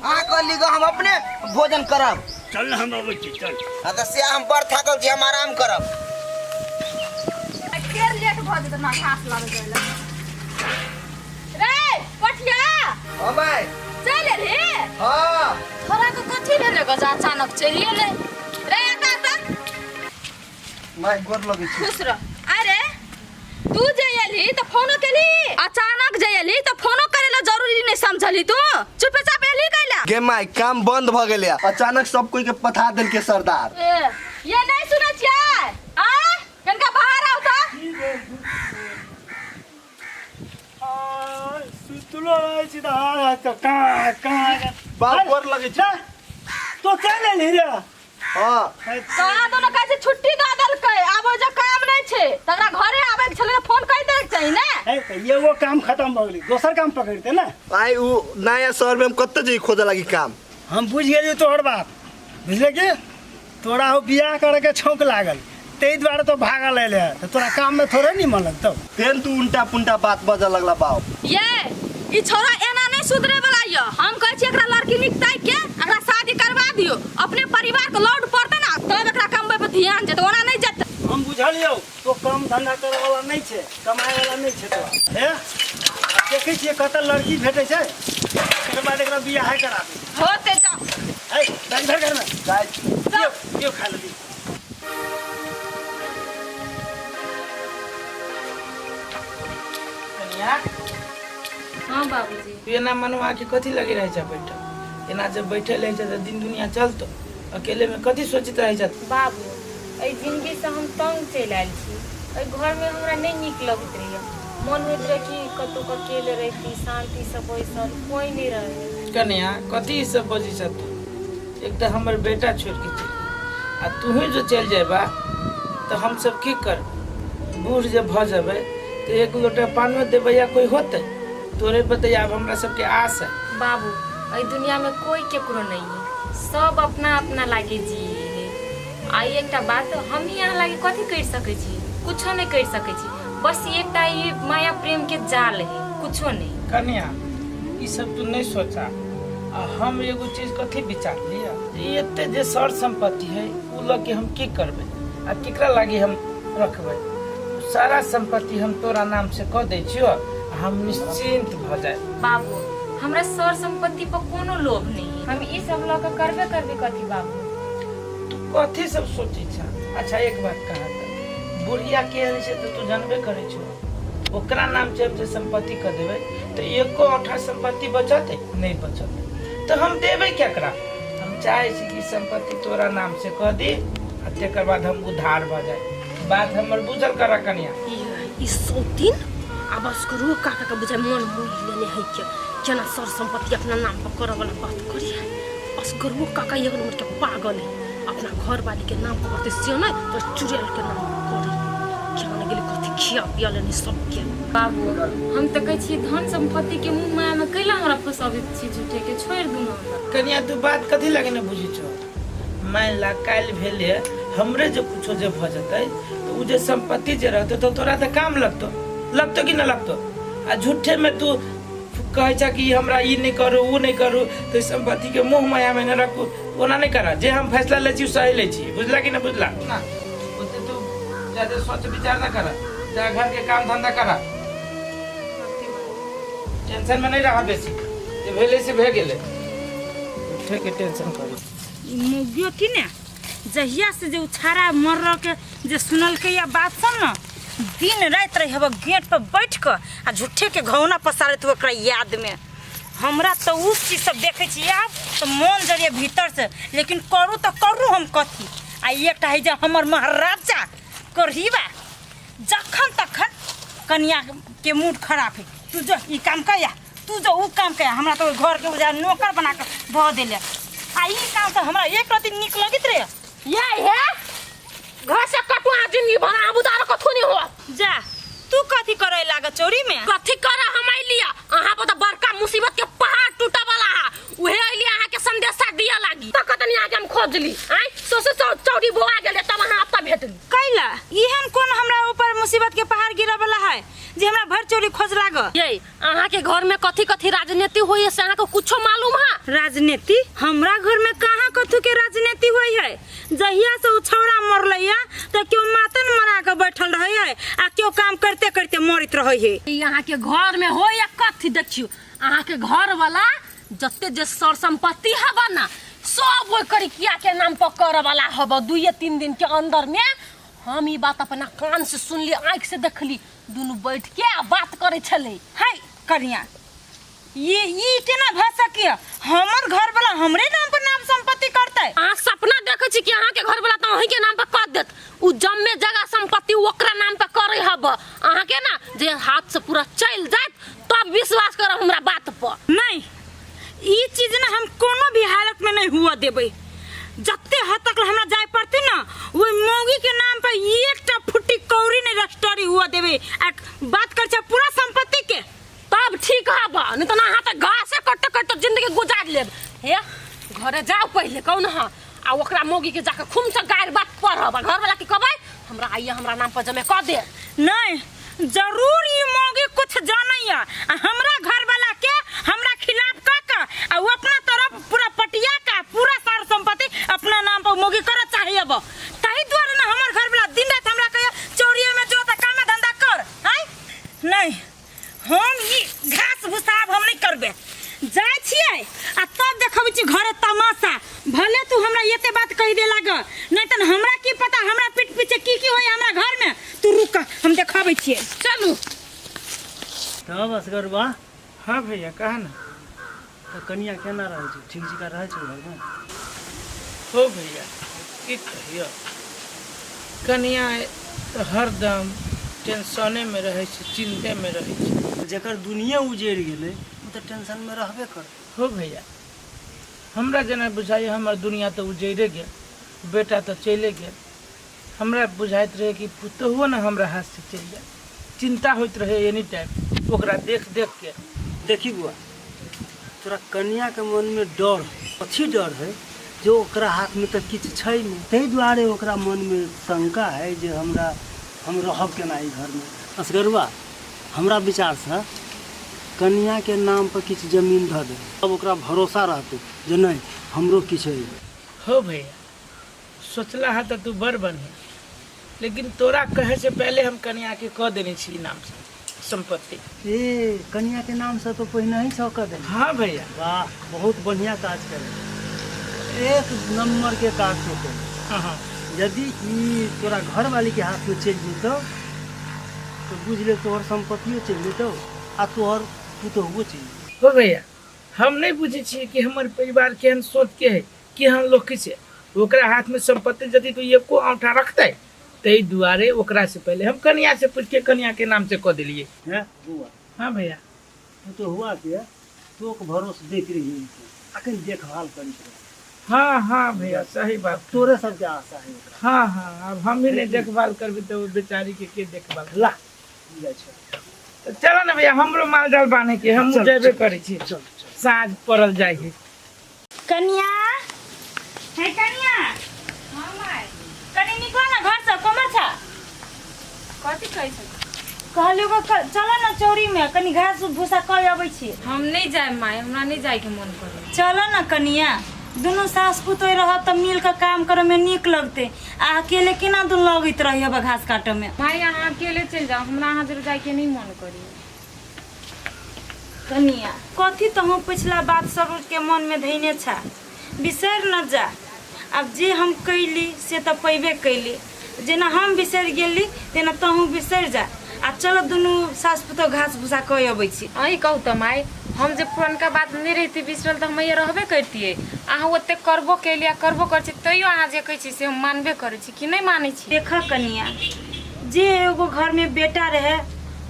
Speaker 5: आ कर लीगो हम अपने भोजन करब।
Speaker 8: चल हम अब चल
Speaker 5: हाँ तो से हम बड़ थकल छी हम आराम करब।
Speaker 3: फेर लेट भ जेत ना घास लागे जाइला रे पठिया
Speaker 5: हां भाई
Speaker 3: चले रे।
Speaker 5: हां
Speaker 3: थोड़ा को कथी भेले गजा अचानक चलिए ले रे आता
Speaker 6: मैं गोर लगे छी।
Speaker 3: खुश रह। अरे तू जयली तो फोनो केली अचानक जयली तो फोनो करेला जरूरी नहीं समझली तू चुपचाप एली कैला
Speaker 6: गे माई काम बंद भ गेले अचानक सब कोई के पठा देल के सरदार।
Speaker 3: ये नहीं सुनै छियै आ कनका बाहर आओ त
Speaker 1: सुतलो रहे छी त का
Speaker 6: बाप गोर लगे छी।
Speaker 1: तो चले ले रे।
Speaker 6: हां
Speaker 3: कहा दोनों कैसे छुट्टी द देलकै आब जो काम नहीं छै तकरा घरे आबै के छले फोन कहि देक चाहि ने।
Speaker 1: ये वो काम खत्म भ गेलै दोसर काम पकड़ते ना।
Speaker 6: आई उ नया शहर में हम कत्ते जे खोजे लगी काम।
Speaker 1: हम बुझ गेली तोहर बात बुझले कि तोरा हो बियाह करे के छौक लागल तै द्वारा तो भागल एले तो तोरा काम में थोड़े नहीं मन लगतौ।
Speaker 6: फेन तू उल्टा पुल्टा बात बजा लगला बाप।
Speaker 3: ये ई छोरा एना नहीं सुधरे वाला य हम कहै छी एकरा लड़की निकताई के एकरा शादी करवा दियो अपने परिवार के लौट पड़ते ना तब एकरा कमबै पर ध्यान जेत ओना नहीं जेत।
Speaker 1: हम बुझलियो तो काम धंधा करे वाला नहीं छे कमाए वाला नहीं छे तो हे देखे छिए कत लड़की भेटे छै एकर बाद एकरा बियाह करा दे।
Speaker 3: होते जा
Speaker 1: ए बैठ घर में
Speaker 6: जाय
Speaker 1: क्यों खा ली कन्या।
Speaker 2: हाँ बाबूजी
Speaker 1: तू एना मनवा के कथी लगे रहे छ बैठल एना जब बैठल रहे छ त दिन दुनिया चलतो अकेले में कथी सोचित रहे छ।
Speaker 2: बाबू एहि जिंदगी से हम तंग चलि आयल छी एहि घर में हमरा नहीं नीक लगैत रहैया मन होइत रहे कि कतौ अकेले रहती शांति से बैसल कोई नहीं रहे।
Speaker 1: कन्या कथी सब बजी छ तू एक तो हमर बेटा छोड़ के चल आ तू ही जो चल जाबा तो हम सब की कर बूढ़ जब भ जाबे तो एक लोटा पानो देबे या कोई होते तोरे बते अब हमरा सबके आस है।
Speaker 2: बाबू एहि दुनिया में कोई केकरो नहीं है सब अपना अपना लागे जी आई एकटा बात हम यहाँ लागे कथी कर सकै छी कुछो नहीं कर सकै छी बस एकटा ये माया प्रेम के जाल है कुछो नहीं।
Speaker 1: कन्या ई सब तू नहीं सोचा आ हम एगो चीज कथी विचार लिया ये एते जे सर संपत्ति है उ ल के हम की करबे आ केकरा लागी हम रखबे सारा संपत्ति हम तोरा नाम से कह दै छियो हम निश्चिंत भ जाए।
Speaker 2: बाबू हमरा सर संपत्ति पर कोनो लोभ नहीं है हम ई सब ल के करबे कथी बाबू।
Speaker 1: कथी सब सोची छ। अच्छा एक बात कहा त बुढ़िया के से तो तू जानबे करे छ ओकरा नाम से हम जे संपत्ति क देबे तो एको अठा संपत्ति बचते नहीं बचते तो हम देबे केकरा। हम चाहे छी कि संपत्ति तोरा नाम से कह दी आ तेकर बाद हम उधार भ जाए बात हमर बुझल करा कन्या।
Speaker 7: ई सौतीन अब उसको रो काका का बुझाय मन मोह लेने है के केना सर संपत्ति अपना नाम पर करे वाला बात करिए उसको रो काका एक नंबर के पागल है अपना घर वाली के नाम पर करते सियो ना तो चुड़ैल के नाम पर करे केना गेली कथि खिया पिया लेनी सब के।
Speaker 2: बाबू हम तो कहै छी धन संपत्ति के मुंह माया में कैला हमरा फसाबे छी झूठे के छोड़ दू ना।
Speaker 1: कन्या तू बात कथी लगे न बुझी छो मान ला काल भेले हमरे जो कुछो जे भ जतै तो उ जे संपत्ति जे रहतो तो तोरा त काम लगतो कि न लगतो आ झूठे में तू कहै छ कि हमरा ई नहीं करू उ नहीं करू तो संपत्ति के मोह माया में न रखू ओना नहीं करा जे हम फैसला ले छी सही ले छी बुझला कि न बुझला ना ओते तू ज्यादा सोच विचार ना कर जा घर के काम धंधा करा टेंशन में नहीं रहा बेसी जे भेले से भे गेले उठे के टेंशन करी
Speaker 4: मुगियो थी ने जहिया से जो उछारा मर के जे सुनल के या बात सुन न दिन रात रहे हब गेट पर बैठ के आ झूठे के घौना पसारे तो ओकरा याद में हमरा तो उ चीज सब देखे छी यार तो मन जरिए भीतर से लेकिन करू तो करू हम कथी आ एकटा है जे हमर महाराजा करहीबा जखन तखन कन्या के मूड खराब है तू जो ई काम कर या तू जो उ काम कर हमरा तो घर के बुझा नौकर बना के ध देले आ ई काम से हमरा एक रति निक लगित रे
Speaker 7: ये है घर से कटुआ जिंदगी भर आबुदार कथु नहीं हो
Speaker 4: जा तू कथी करे लाग चोरी में
Speaker 7: कथी कर हम लिया अहाँ पर तो बड़का मुसीबत के पहाड़ टूटा वाला है उहे अइली अहाँ के संदेशा दिया लागी त कतनी आके हम खोजली आई सो चौड़ी बोआ गेले तब अहाँ अब भेट
Speaker 4: विपद के पहाड़ गिरे वाला है जे हमरा भर चोरी खोज लाग।
Speaker 7: ये अहाँ के घर में कथी कथी राजनीति होई है से अहाँ को कुछो मालूम है?
Speaker 4: राजनीति हमरा घर में कहाँ कथू के राजनीति होई है। जहिया से उ छौड़ा मरलैया तो क्यों मातन मरा के बैठल रहे है आ क्यों काम करते करते मरित रहे है।
Speaker 7: यहाँ के घर में हो या कथी देखियो अहाँ के घर वाला जते जे सर संपत्ति हबा ना सब वो करिकिया के नाम पर कर वाला हबा। 2-3 दिन के अंदर में हम ई बात अपना कान से सुनली, आँख से देखली, दोनों बैठ के बात करे छले।
Speaker 4: हाय करिया ये केना भ सकिया? हमर घर वाला हमरे नाम पर नाम संपत्ति करते।
Speaker 7: अहाँ सपना देखे छी कि अहाँ के घर वाला तो अहीं के नाम पर कर देत। उ जम्मे जगह संपत्ति ओकरा नाम पर करे हब। अहाँ के ना जे हाथ से पूरा चल जात तब विश्वास करब हमरा बात पर।
Speaker 4: नहीं ई चीज ना हम कोनो भी हालत में नहीं हुआ देबे। जत्ते हद तक हमरा जाय पड़ते ना वो मौगी के नाम पर एकटा फुट्टी कौड़ी नहीं रजिस्ट्री हुआ देबे। बात कर छ पूरा संपत्ति के
Speaker 7: तब ठीक हब, नहीं तो ना हाथ घास से कट कट जिंदगी गुजार लेब। हे घरे जाओ पहले कौन हां आ ओकरा मौगी के जाके खूम से गायर बात पढ़ब। घर वाला के कहबै हमरा आइए हमरा नाम पर जमे कर दे।
Speaker 4: नहीं जरूर ई मौगी कुछ जानैया हमरा घर वाला के हमरा खिलाफ का आ वो अपना तरफ पूरा पटिया का पूरा सार संपत्ति अपना नाम पर मौगी कर चाहिए। अब तही द्वारा ना हमर घर वाला दिन रात हमरा कहे चोरिये में जो त काम धंधा कर। हाय नहीं हम ई घास भुसाब हम नहीं करबे। जाय छियै आ तब देखबै छी घरे तमाशा। भले तू हमरा एते बात कहि दे लाग नहीं त हमरा की पता हमरा पीठ पीछे की होय हमरा घर में। तू रुक हम देखाबै छियै।
Speaker 7: चलू
Speaker 9: तब असगरबा
Speaker 1: हाँ भैया कहा ना।
Speaker 9: तो कनिया केना रहै छै? ठीक जका रहै छै घर में?
Speaker 1: हो भैया की कहियो कनिया तो हरदम टेंशने में रहे छै, चिंते में रहे छै।
Speaker 9: जेकर दुनिया उजड़ गेलै ओ तो टेंशन में रहबे कर।
Speaker 1: हो भैया हमरा जना बुझाइए हमर दुनिया तो उजड़े गेल, बेटा तो चले गेल। हमरा बुझाइत रहे कि पुतहुओ ना हमरा हाथ से चल जाए। चिंता होइत रहे एनी टाइम ओकरा देख देख के।
Speaker 9: देखी बुआ तोरा कन्या के मन में डर कथी डर है जो ओकरा हाथ में तो किछ छै नहीं, ताहि दुआरे ओकरा मन में शंका है जे हम रहब केना ई घर में। असगरुआ हमरा विचार से कन्या के नाम पर किछ जमीन धऽ दे, अब ओकरा भरोसा रहते जे नहीं हमरो किछ है।
Speaker 1: हो भैया सोचला है तो तू बड़ बढ़िया, लेकिन तोरा कहे से पहले हम कन्या के कह देने छी नाम से संपत्ति।
Speaker 9: ए कन्या के नाम से तो पहिने ही सौ कर दे।
Speaker 1: हाँ भैया
Speaker 9: वाह बहुत बढ़िया काज करे, एक नंबर के काज होते।
Speaker 1: हाँ हाँ
Speaker 9: यदि ई तोरा घर वाली के हाथ में चल जेतो तो बुझ ले तोहर संपत्तियों चल जेतो आ तोहर पुतहुओ चल जेतो।
Speaker 1: हो भैया हम नहीं बुझे छी कि हमारे परिवार केहन सोच के है कि हम लोग किसे ओकरा हाथ में संपत्ति यदि तो एको औंठा रखते तई दुआरे ओकरा से पहले हम कन्या से पूछ के कन्या के नाम से कह दिलिए।
Speaker 9: हैं बुआ
Speaker 1: हाँ भैया
Speaker 9: तो हुआ के तो के भरोसे देख रही है अखन देखभाल करी रहे।
Speaker 1: हाँ हाँ भैया सही बात।
Speaker 9: तोरे सबके आशा है ओकरा।
Speaker 1: हाँ हाँ अब हम ही नहीं देखभाल करबी तो वो बेचारी के देखभाल
Speaker 9: ला जाय छै
Speaker 1: तो चलो ना भैया हमरो माल जाल बांधे के हम जेबे करे छी।
Speaker 9: चल
Speaker 1: साँझ पड़ल जाए है।
Speaker 4: कन्या है कन्या हां माय कनी निकल ना घर से कमर छ
Speaker 2: कथी कहै छै?
Speaker 4: कहलियो चलो ना चौरी में कनी घास भूसा कर आबै छी।
Speaker 2: हम नहीं जाए माय, हमरा नहीं जाए के मन करे।
Speaker 4: चलो ना कनिया दोनों सास पुतोह रह त मिल के काम करे में नीक लगते। आ अकेले केना दुन लगैत रही अब घास काटे में।
Speaker 2: भाई अहाँ अकेले चल जाओ, हमरा अहाँ जरूर जाए के नहीं मन करी।
Speaker 4: कनिया कथी तो हम पिछला बात सब के मन में धैने छा बिसर न जा। अब जे हम कैली से तो पैबे कैली, जेना हम बिसर गेली तेना तहू बिसर जा। आ चलो दोनों सास पुतोह घास भूसा कह अबै छी।
Speaker 2: अही कहू तो माय हम जब पुरनका बात नहीं रहती बिसरल तो हम ये रहबे करतिए। अहाँ ओते करबो केलिया करबो कर छी तैयो अहाँ जे कहै छी से हम मानबे करै छी कि नहीं मानै छी।
Speaker 4: देख कनिया जे एगो घर में बेटा रहे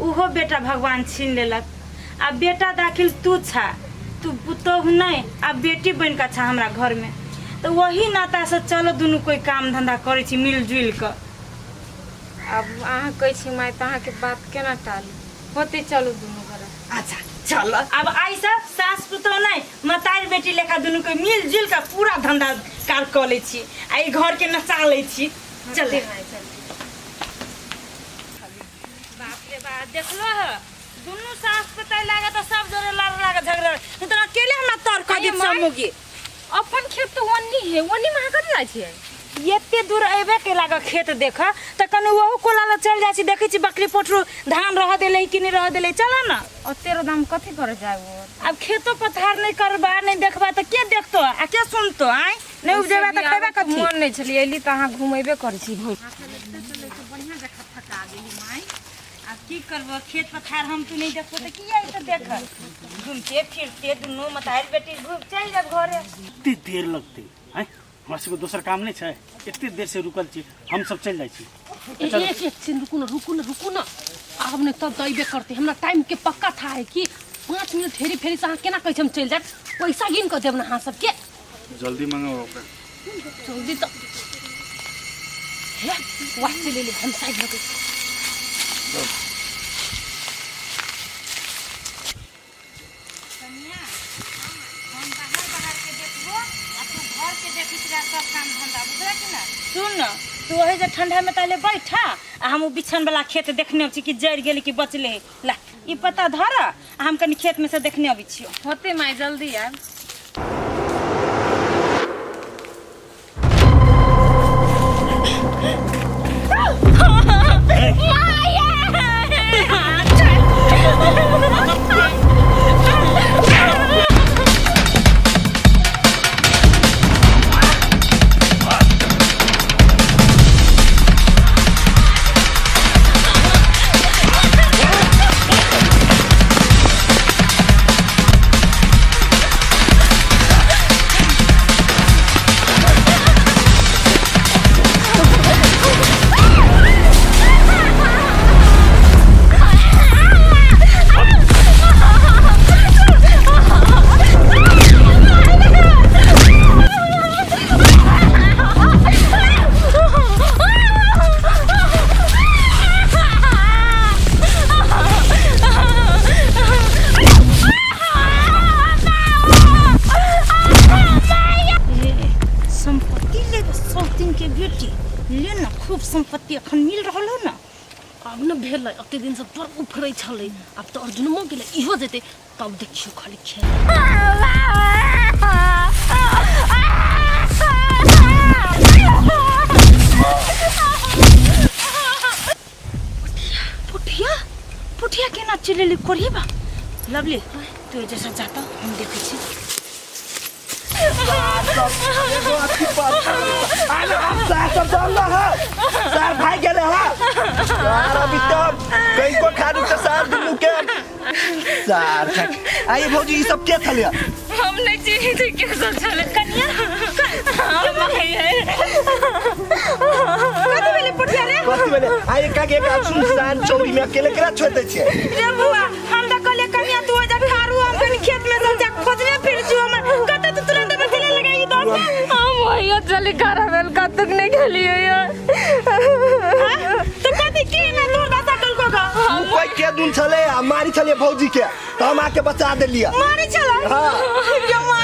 Speaker 4: उहो बेटा भगवान छीन लेलक। आ बेटा दाखिल तू छा, तू पुतोह नहीं आ बेटी बन का छा हमरा घर में। तो वही नाता से चलो दोनों कोई काम धंधा करे छी मिलजुल कर।
Speaker 2: अब अहाँ कहै छी माय तो अहाँ के बात केना टाली होते चलो दोनों घर।
Speaker 4: अच्छा चलो अब ऐसा सास पुतोह नहीं मतारी बेटी लेखा दोनों कोई मिलजुल कर पूरा धंधा कार कर ले छी आ ई घर के नचा ले छी। चल बा देखलो ह दुनु सास पता लागा तो सब जरे लड़ लागा झगड़ा तो अकेले हमरा तर क दी समूगी
Speaker 7: अपन खेत तो वन्नी है वन्नी में कथी जाइ छियै
Speaker 4: एते दूर अबे के लागा खेत देख त कने वहु कोला ल चल जाय छी देखै छी बकरी पोटरू धान रह देले कि नहीं रह देले चला ना
Speaker 2: तेरो दाम कथी करे जाबो
Speaker 4: अब खेतो पथार नहीं करबा नहीं देखबा त के देखतो आ के सुनतो आय नहीं उपजेबा त खैबा कथी
Speaker 2: मन नहीं छली एली त अहाँ घुमेबे करै छी भोज
Speaker 4: बढ़िया देखा थका गेली माई अब की करबो खेत पथार हम तू नहीं देखबो त की आई त देख घूमते फिरते दुनु मतार बेटी घूम चल जा घरे
Speaker 8: इतनी देर लगती है हमरा सबके दोसर काम नहीं है इतनी देर से रुकल छी हम सब चल जाइ छी
Speaker 7: एक दिन रुकू ना अब ने तब दैबे करते हमरा टाइम के पक्का था है कि 5 मिनट फेरी फेरी से केना कहै हम चल जाब पैसा गिन के देब ना हां सब के
Speaker 10: जल्दी मंगाओ ओकरा
Speaker 7: जल्दी तो वाह चले ले हम साइड में
Speaker 4: सुन तू वही जे ठंडा में ताले बैठा आ हम बिछन वाला खेत देखने छी कि जड़ गेल कि बचले ला ई पता धर आ हम कनी खेत में से देखने अबै छियो
Speaker 2: होते माई जल्दी आब
Speaker 4: संपत्ति अखन मिल रहल हो ना
Speaker 7: अब न भेल अते दिन से पर उफरै छलै अब तो अर्जुन मो गेले इहो जेते तब देखियो खाली खेल
Speaker 4: पुठिया केना चलेली कोरिबा लवली तू जैसा जाता हम देखै छी
Speaker 6: सर भाई गेले है यार अभी तक कहीं को खानु के साथ दुनु के सर आई भौजी ई सब के थलिया
Speaker 2: हम नहीं चिन्ह थी के सब चले
Speaker 4: कन्या हम है कथि भेले पुठिया रे
Speaker 6: कथि भेले आई का के का सुनसान चौरी में अकेले केरा छोड़ दे छिए
Speaker 4: रे बुआ हम त कहले कन्या तू जा खारू हम कनी खेत में सब जा खोजने फिर छु हम कत तू तुरंत में खेले लगाई दस
Speaker 2: हम वही चली करावेल कतक नहीं खेलियो यार
Speaker 4: तो कथि के ना तोर दादा कल को का
Speaker 6: तू कोई के दुन छले मारी छले भौजी के तो हम आके बचा देलिया
Speaker 4: मारी चला हां जमा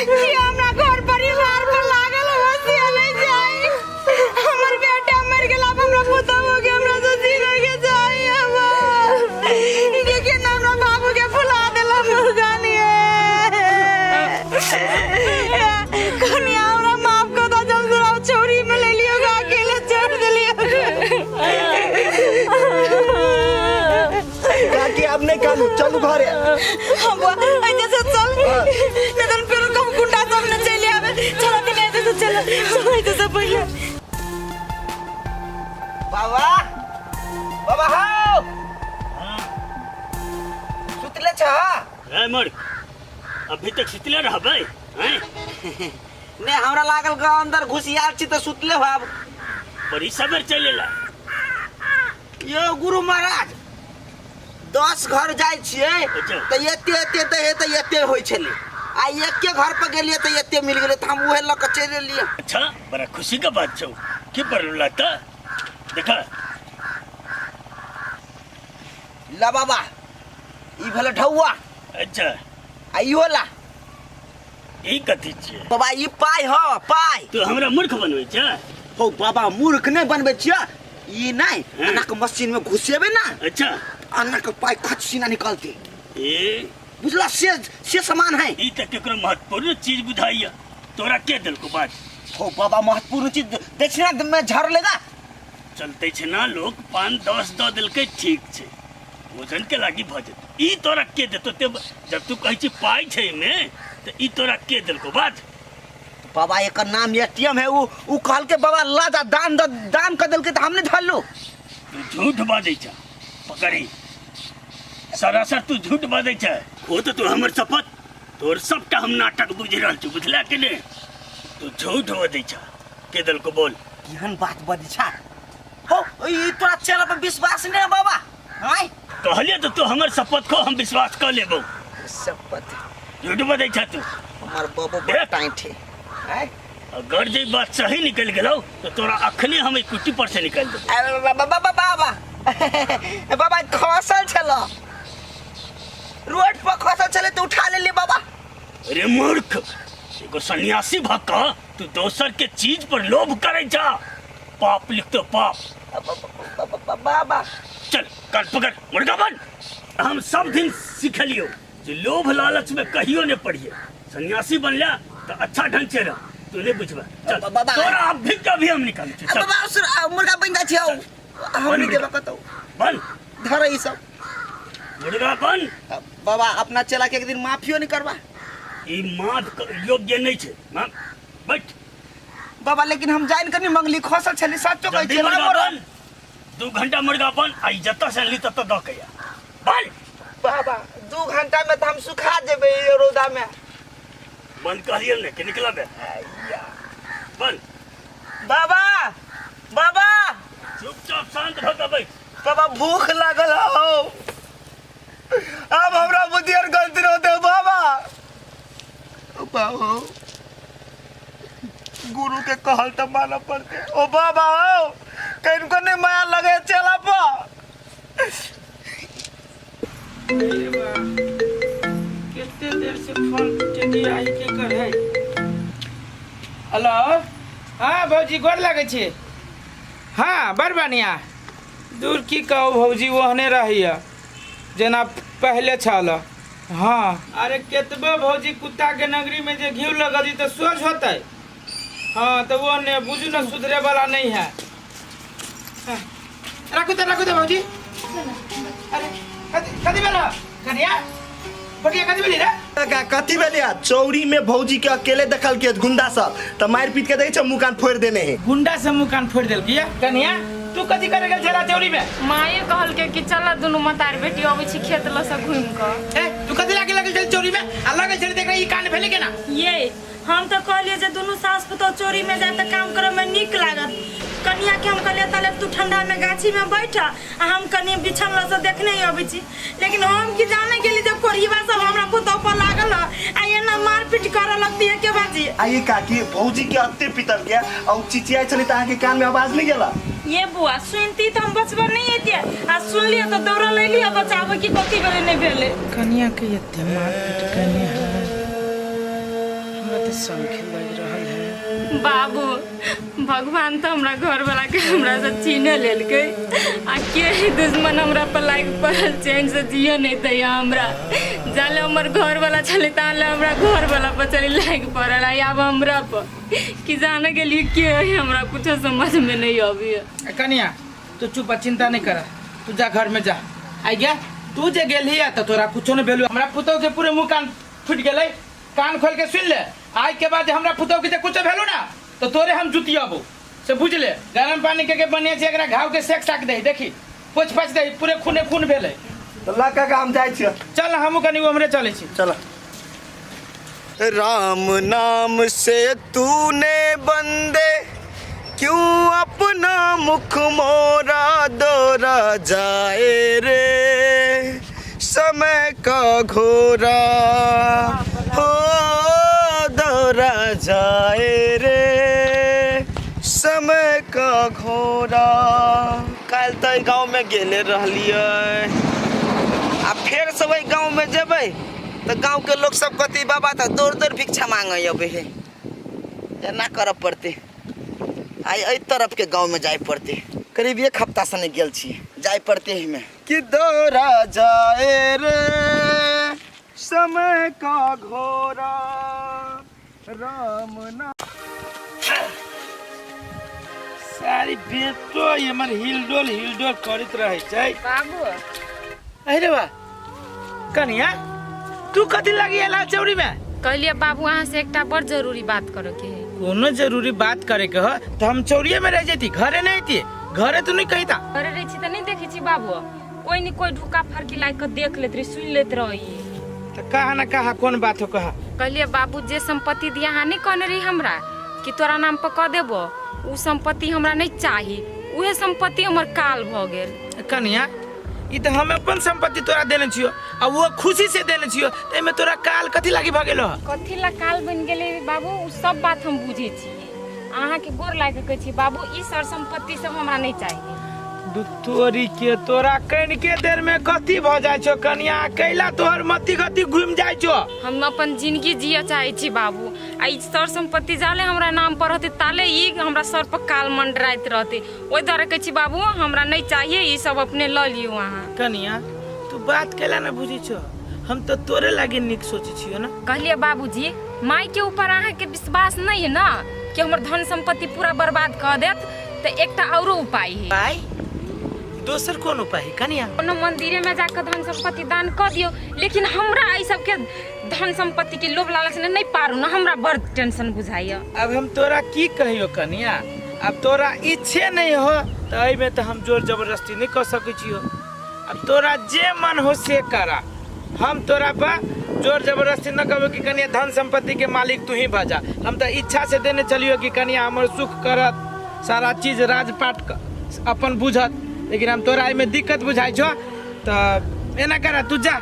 Speaker 4: कि हमरा घर परिवार पर लागल हसिया नहीं जाई हमर बेटा मर गेला हमरा पुता हो गया हमरा तो जीरो के जाई अब देखिए ना हमरा बाबू के फुला देला मुर्गानी कन्या हमरा माफ कर दो जब जरा चोरी में ले लियो अकेले छोड़ देलियो
Speaker 6: काकी अब नहीं कानू चलू घरे
Speaker 4: हम ऐसे चल नदन फिर कम गुंडा सब न चले आवे चलो दिन ऐसे चलो चलो ऐसे पहले
Speaker 5: बाबा बाबा हाउ सुतले छ
Speaker 8: ए मोर अभी तक सुतले रहबै हैं
Speaker 5: ने हमरा लागल ग अंदर घुसियाल छी त सुतले हो अब
Speaker 8: बड़ी सबर चलेला
Speaker 5: यो गुरु महाराज 10 घर जाय छिए त एते होय छले आ एक के घर पर गेलिए त एते मिल गेले त हम उहे ल के चले लिए
Speaker 8: अच्छा बड़ा खुशी का बात छौ के बरला त देखा
Speaker 5: ला बाबा ई भले ढौआ
Speaker 8: अच्छा
Speaker 5: आइयो ला
Speaker 8: ई कथि छियै
Speaker 5: बाबा ई पाई ह पाई
Speaker 8: तू हमरा मूर्ख बनबै छ
Speaker 5: हो बाबा मूर्ख नहीं बनबे छिया ये नहीं अन्ना के मशीन में घुसेबे ना
Speaker 8: अच्छा
Speaker 5: अन्ना के पाई खच सीना निकलते
Speaker 8: ए
Speaker 5: बुझला से समान है
Speaker 8: ई तक केकरो महत्वपूर्ण चीज बुझाइया तोरा के दिल को बात
Speaker 5: हो बाबा महत्वपूर्ण चीज दक्षिणा में झाड़ लेगा
Speaker 8: चलते छे ना लोग 5-10 दो दिल के ठीक छे भोजन के लागी भजत ई तोरा के देतो ते जब तू कहि छी पाई छे में तो ई तोरा के दिल को बात
Speaker 5: बाबा एक नाम एटीएम है वो कहल के बाबा लाजा दान कर दिल के तो हमने धर लो
Speaker 8: तू झूठ बाजै छ पकड़ी सरासर तू झूठ बाजै छ हो तो तू हमर शपथ तोर सबटा हम नाटक बुझ रहल छी बुझला के ने तू झूठ बाजै छ के दिल को बोल
Speaker 5: केहन बात बदी छा हो ई तोरा चेला पे विश्वास नहीं है बाबा हाय
Speaker 8: कहलिए तो तू हमर शपथ को हम विश्वास कर लेबो
Speaker 5: शपथ
Speaker 8: झूठ बाजै छ तू
Speaker 5: हमार बाबू बड़ा टाइट है हाय
Speaker 8: अगर जे बात सही निकल गेलो तो तोरा अखने हम कुटी पर से निकाल देबो
Speaker 5: अरे बाबा बाबा खसल छलो रोड पर खसल चले तो उठा ले बाबा
Speaker 8: अरे मूर्ख एगो सन्यासी भक्का तू दोसर के चीज पर लोभ करे जा पाप लिखतो पाप
Speaker 5: बाबा
Speaker 8: चल काट पकड़ मुर्गा बन हम सब दिन सिखलियो जे लोभ लालच में कहियो ने पड़िए सन्यासी बनला तो अच्छा ढंग से रह तू नहीं बुझबा चल
Speaker 5: बाबा
Speaker 8: तोरा अब भी कभी हम निकाल छी चल
Speaker 5: बाबा सुर मुर्गा बन जा छियो हम नहीं देबा कतो
Speaker 8: बन
Speaker 5: धर ई सब
Speaker 8: मुर्गा बन
Speaker 5: बाबा अपना चला के एक दिन माफियो नहीं करवा
Speaker 8: ई माफ योग्य नहीं छे बैठ
Speaker 5: बाबा लेकिन हम जाइन करनी मंगली खसल छली सच्चो कहै
Speaker 8: जल्दी
Speaker 5: छी
Speaker 8: मुर्गा बन 2 घंटा मुर्गा बन आई जत्ता से ली तत्ता द कया बन
Speaker 5: बाबा 2 घंटा में तो हम सुखा देबे ये रोदा में
Speaker 8: बंद करिए ने के निकला बे बन
Speaker 5: बाबा बाबा
Speaker 8: चुपचाप शांत भगा बैठ
Speaker 5: बाबा भूख लागल हो अब हमरा बुद्धि और गलती होते बाबा बाबा गुरु के कहल तो माना पड़ते ओ बाबा हो कहीं को नहीं माया लगे चला पा
Speaker 1: कितने देर से फोन टेडी आई के कर है हेलो हाँ भौजी गोर लगे छे हाँ बड़ बढ़िया दूर की कहो भौजी ओहने रहिए जना पहले छल हाँ अरे केतबे भौजी कुत्ता के नगरी में जे घी लगती तो सोच होते हाँ तो वो ने बुझू न सुधरे वाला नहीं है रखो तो भौजी अरे कथी बेला कनिया बटिया कथी बेली रे
Speaker 6: कथी बेलिया चौरी में भौजी के अकेले देखल के गुंडा सब त मार पीट के दै छ मुंह कान फोड़ देने है
Speaker 1: गुंडा से मुंह कान फोड़ देल किया कनिया तू कथी करे गेल छला चौरी में
Speaker 2: माये कहल के कि चल दुनु मतार बेटी अबै छी खेत ल से घुम क
Speaker 1: ए तू कथी लागे लगल चल चौरी में अल्लाह के चल देख रही कान भेले के ना
Speaker 4: ये हम तो कहलिए जे दुनु सास पुतौ चोरी में जाए त काम करे में निक लागत कनिया के हम कहलिए तले तू ठंडा में गाछी में बैठ आ हम कनी बिछल से देखने ही अबै छी लेकिन हम की जाने के लिए जब कोरिवा सब हमरा पुतौ पर लागल आ एना मार पीट करे लगती है के बाजी
Speaker 6: आई काकी भौजी के अत्ते पितर गया और चिचिया चली त के कान में आवाज नहीं गेला
Speaker 4: ये बुआ सुनती तो हम बचबर नहीं हेतिए आ सुन लिया तो दौड़ा ले लिया बचावे की कथी बेले नहीं भेले
Speaker 1: कनिया के एते मार पीट कनिया हमरा तो संख्या लग रहल है
Speaker 2: बाबू भगवान तो हमरा घर वाला के हमरा से छीने लेलकै आ के ही दुश्मन हमरा पर लाग पड़ल चैन से जियो नहीं दै हमरा जाले हमर घर वाला चले ताले हमरा घर वाला पर चली लाग पड़ल अब हमरा पर कि जाने के लिए के है हमरा कुछ समझ में नहीं आबिए
Speaker 1: कनिया तू चुप चिंता नहीं कर तू जा घर में जा आई गया तू जे गेल ही तो तोरा कुछो नहीं भेलू हमरा पुतौ के पूरे मुंह कान फूट गेलै कान खोल के सुन ले आज के बाद हमरा पुतौ के कुछ भेलू ना तो तोरे हम जुतियाबो से बुझ ले गरम पानी के बनिया छै एकरा घाव के सेक साक दे देखी पोछ पाछ दे पूरे खूने खून भेलै
Speaker 6: तो लका काम जाय छियो
Speaker 1: चल हमहू कनी हमरे चलै छी
Speaker 6: चल
Speaker 5: राम नाम से तूने बंदे क्यों अपना मुख मोरा दोरा जाए रे समय का घोरा हो दोरा जाए रे समय का घोरा कल तो गाँव में गेले रहलिए आ फिर सब गाँव में जेबै तो गांव के लोग सब कहते बाबा तो दौड़ दौड़ भिक्षा मांगे अब है ना कर पड़ते आई तरफ के गांव में जाए पड़ते करीब 1 हफ्ता से नहीं गेल छी, जाय पड़ते ही में कि दौरा जाए रे समय का घोड़ा राम ना।
Speaker 1: सारी बेटो ये मन हिलडोल करत रहे छै।
Speaker 2: बाबू
Speaker 1: अरे वाह कन्या तू कथी लगी एला चौरी में?
Speaker 2: कहलिए बाबू अहाँ से एकटा बड़ जरूरी बात करे के है।
Speaker 1: कोनो जरूरी बात करे के हो तो हम चौरिये में रह जेती, घरे नहीं थी। घरे तू नहीं कहीता।
Speaker 2: अरे रही छी त नहीं देखी छी बाबू, कोई नहीं कोई ढुका फरकी लाग के देख लेत रही, सुन लेत रही।
Speaker 1: तो कहा ना कहा कौन बात हो कहा?
Speaker 2: कहलिए बाबू जे संपत्ति दिया अहाँ नहीं कहने रही हमरा कि तोरा नाम पर कह देबो, उ संपत्ति हमरा नहीं चाही। उहे संपत्ति हमर काल भ गेल।
Speaker 1: कन्या ई तो हम अपन संपत्ति तोरा देने छियो आ वो खुशी से देने छियो, ते में तोरा काल कथी लागी भ गेलो?
Speaker 2: कथी ला काल बन गेले बाबू, उ सब बात हम बुझे छी। अहाँ के गोर लाग के कहै छी बाबू, ई सर संपत्ति सब हमरा नहीं चाहिए।
Speaker 1: तोरी के तोरा कन के देर में कथी भ जाय छो कन्या? कैला तोहर मति गति घुम जाय छो।
Speaker 2: हम अपन जिंदगी जिया चाहे छी बाबू, आ ई सर संपत्ति जाले हमरा नाम पर रहते ताले ई हमरा सर पर काल मंडराइत रहते। ओइ द्वारा कहै छी बाबू हमरा नहीं चाहिए, ई सब अपने ल लियो अहाँ।
Speaker 1: कन्या तू बात कैला ना बुझी छो, हम तो तोरे लागे निक सोचे छियो ना।
Speaker 2: कहलिए बाबूजी माई के ऊपर अहाँ के विश्वास नहीं है ना कि हमर धन संपत्ति पूरा बर्बाद कर देत, तो एकटा औरो उपाय है।
Speaker 1: भाई दोसर कौन उपाय है कन्या?
Speaker 2: कोनो मंदिरे में जाकर धन संपत्ति दान कर दियो, लेकिन हमरा ई सब के धन संपत्ति के लोभ लालच ने नहीं पारू ना, हमरा बड़ टेंशन बुझाइया।
Speaker 1: अब हम तोरा की कहियो कन्या? अब तोरा इच्छे नहीं हो तो एहि में तो हम जोर जबरदस्ती नहीं कर सकै छियो। अब तोरा जे मन हो से करा, हम तोरा पर जोर जबरदस्ती न कहो कि कन्या धन संपत्ति के मालिक तू ही भजा। हम तो इच्छा से देने चलियो कि कन्या हमर सुख करत, सारा चीज राजपाट अपन बुझत, लेकिन हम तोरा में दिक्कत बुझाई छो। तो एना करा तू जा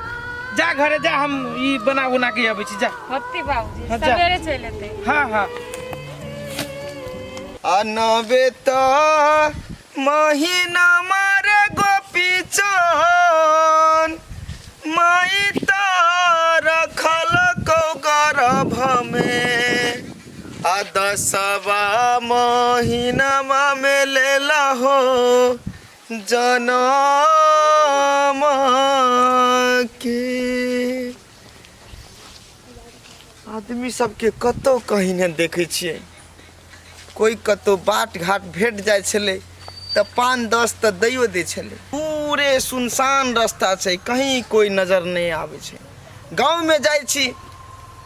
Speaker 1: जा घरे जा, हम ई बना उना के आबै छी। जा
Speaker 2: होती बाबूजी
Speaker 1: हाँ, जा।
Speaker 2: सवेरे चले थे।
Speaker 1: हाँ हाँ
Speaker 5: अनबे तो महीना मारे गोपी चन माई तो रखल को गर्भ में आ 10वां महीना में लेला हो जनम के। आदमी सबके कतौ कहीं न देखे छियै, कोई कतौ बाट घाट भेट जाय छलै तऽ 5-10 तऽ दैयो दै छलै। पूरे सुनसान रास्ता छै, कहीं कोई नजर नहीं आवे छै। गाँव में जाय छी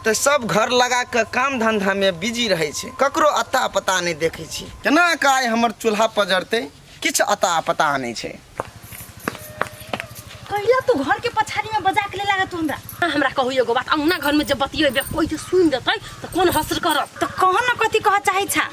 Speaker 5: तऽ सब घर लगा के काम धंधा में बिजी रहे छै, ककरो अता पता नहीं देखे छी। केना काय हमर चूल्हा पजरते किछ अता पता नहीं छै।
Speaker 4: कहिया तू घर के पछाड़ी में बजा के ले लागा तू हमरा
Speaker 7: कहू एगो बात, अंगना घर में जब बतियेबे कोई तो सुन देतै तो कौन हसर करत?
Speaker 4: तो कह न कथी कह चाहे छा?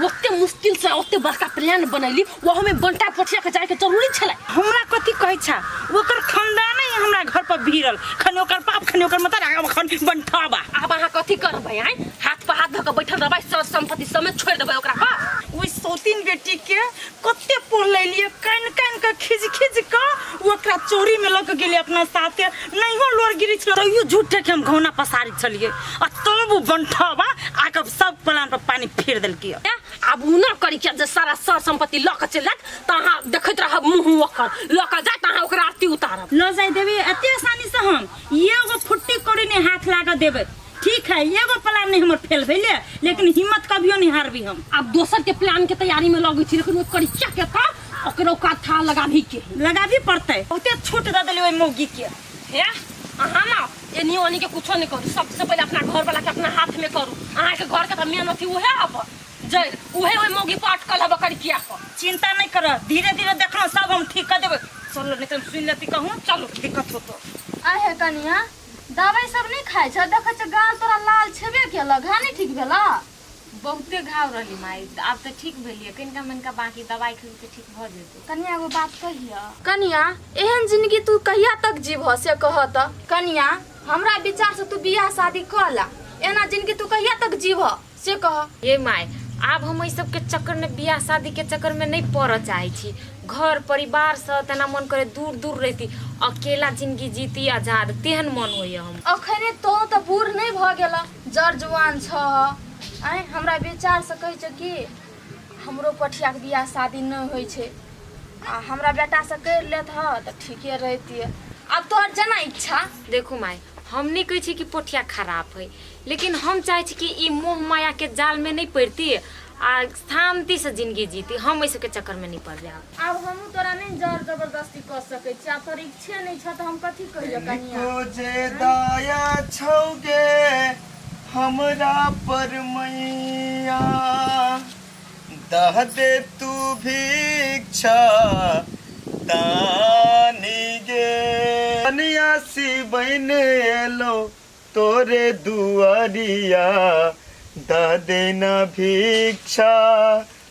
Speaker 7: ओते मुश्किल से ओते बड़का प्लान बनैली, वो हमें बंटा पठिया के जाय के जरूरी छले।
Speaker 4: हमरा कथी कहे छा? ओकर खानदान ही हमरा घर पर भीरल, खने ओकर बाप खने ओकर मत आगा खन बंठाबा।
Speaker 7: अब अहाँ कथी करबै? आइ हाथ पर हाथ धक बैठल रहबै, सब संपत्ति समेत छोड़ देबै ओकरा का?
Speaker 4: ओइ सौतीन बेटी के कते पोल लेलिए, कान कान के खिज खिज के ओकरा चोरी में लग गेले अपना साथे। नहीं हो लोर गिरी छ तइयो झूठे के हम घौना पसारी छलिए, आ तब बंठाबा आके सब प्लान पर पानी फेर देलके।
Speaker 7: अब उ ना करी के जे सारा सर संपत्ति ल के चलत त अहाँ देखैत रहब मुंह ओकर ल के जात, अहाँ ओकरा आरती उतारब।
Speaker 4: ल जाय देबे एते आसानी से हम एगो फुट्टी कोड़ी ने हाथ लागा देबे। ठीक है, एगो प्लान नहीं हमर फेल भेले, लेकिन हिम्मत कभियो नहीं हारबी हम।
Speaker 7: अब दोसर के प्लान के तैयारी में लगै छी, लेकिन ओ करी क्या के का ओकरो का था लगाभी के
Speaker 4: लगाभी पड़तै। ओते छूट द देले ओइ मौगी के।
Speaker 7: हे अहाँ ना एनी ओनी के कुछो नहीं करू, सबसे पहले अपना घर वाला के अपना हाथ में करू। अहाँ के घर के त मेहनत उहे अब जय उहे ओइ मौगी पर अटकल हब करी किया को।
Speaker 4: चिंता नहीं कर, धीरे धीरे देखना सब हम ठीक कर देबे। चलो नहीं तो सुन लेती कहूं, चलो दिक्कत हो तो।
Speaker 3: आहे कनिया दवाई सब नहीं खाइ छ? देख छ गाल तोरा लाल छेबे केला, घा नहीं ठीक भेला?
Speaker 2: बहुते घाव रही माई, अब तो ठीक भेलिए, कनिका मनका बाकी दवाई खा के ठीक भ जेतै।
Speaker 3: कनिया एगो बात कहिया। कनिया एहन जिंदगी तू कहिया तक जीव से कहत? कनिया हमरा विचार से तू बियाह शादी कर ला, एना जिंदगी तू कहिया तक जीव से कह।
Speaker 2: ये माई आब हम ई सब के चक्कर में, बियाह शादी के चक्कर में नहीं पड़ चाहे छी। घर परिवार से तना मन करे दूर दूर रहती, अकेला जिंदगी जीती आजाद, तेहन मन होय हम।
Speaker 3: अखने तो बूढ़ नहीं भ गेला, जर जवान छ। आइ हमरा विचार से कहै छ कि हमरो पठिया के बियाह शादी न होय छे, हमरा बेटा से कर लेत ह तो ठीके रहती। अब तोहर जना इच्छा।
Speaker 2: देखो माई, हम नहीं कहे छी कि पोठिया खराब है, लेकिन हम चाहे छी कि ई मोह माया के जाल में नहीं पड़ती आ शांति से जिंदगी जीती। हम ऐसे के चक्कर में नहीं पड़ जाए।
Speaker 3: अब हम तोरा नहीं जोर जबरदस्ती कर सके छी। अब तोर इच्छे नहीं छ तो हम कथी कहियो कनिया।
Speaker 6: तुझे दया छौगे हमरा पर मैया, दह दे तू भिक्षा तानी गे। अन्यासी बन एलो तोरे दुआरिया, दा देना भिक्षा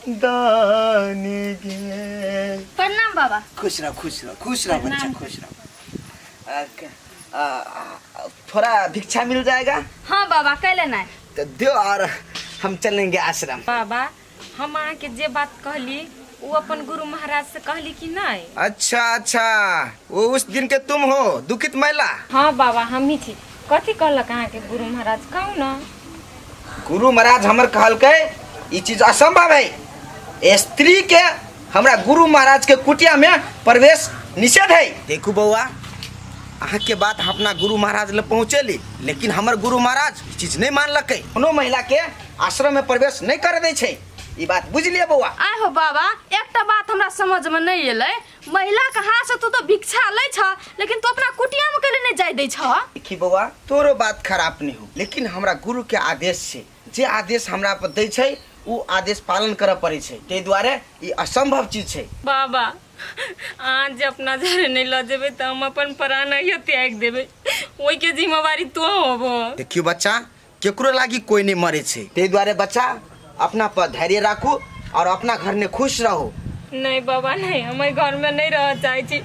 Speaker 6: दानी गे।
Speaker 3: प्रणाम बाबा।
Speaker 5: खुश रहो बच्चा, खुश रहो। थोड़ा भिक्षा मिल जाएगा?
Speaker 3: हाँ बाबा, कैले नहीं
Speaker 5: तो दो और हम चलेंगे आश्रम।
Speaker 2: बाबा, हम अहाँ के जे बात कहली वो अपन गुरु महाराज से कहली कि नहीं?
Speaker 5: अच्छा, वो उस दिन के तुम हो दुखित महिला?
Speaker 2: हाँ बाबा, हम ही छी। कथी कहलक अहाँ के गुरु महाराज? कहू ना।
Speaker 5: गुरु महाराज हमर कहलकै ई चीज असंभव है, स्त्री के हमरा गुरु महाराज के कुटिया में प्रवेश निषेध है। देखू बउआ, अहाँ के बात अपना गुरु महाराज ले पहुँचेली, लेकिन हमर गुरु महाराज ई चीज नहीं मानलकै। कोनो महिला के आश्रम में प्रवेश नहीं कर दै छै। ई बात बुझ लिया बउआ।
Speaker 3: आय हो बाबा, एकटा बात हमरा समझ में नहीं एले। महिला के हाथ से तू तो भिक्षा ले छ, लेकिन तू अपना कुटिया में कैले नहीं जाय दै छ।
Speaker 5: देखी बउआ, तोरो बात खराब नहीं हो, लेकिन हमरा गुरु के आदेश छै। जे आदेश हमरा पर दै छै वो आदेश पालन करे पड़े छै। तै दुआरे ई असंभव चीज छै।
Speaker 2: बाबा, आज अपना घर नहीं ल जेबे तो हम अपन प्राण ही त्याग देबे। ओई के जिम्मेवारी तो होबो।
Speaker 5: देखियो बच्चा, केकरो लागी कोई नहीं मरे छै। तै दुआरे बच्चा अपना पर धैर्य राखू और अपना घर में खुश रहो।
Speaker 2: नहीं बाबा नहीं, हमारे घर में नहीं रह चाहे छी।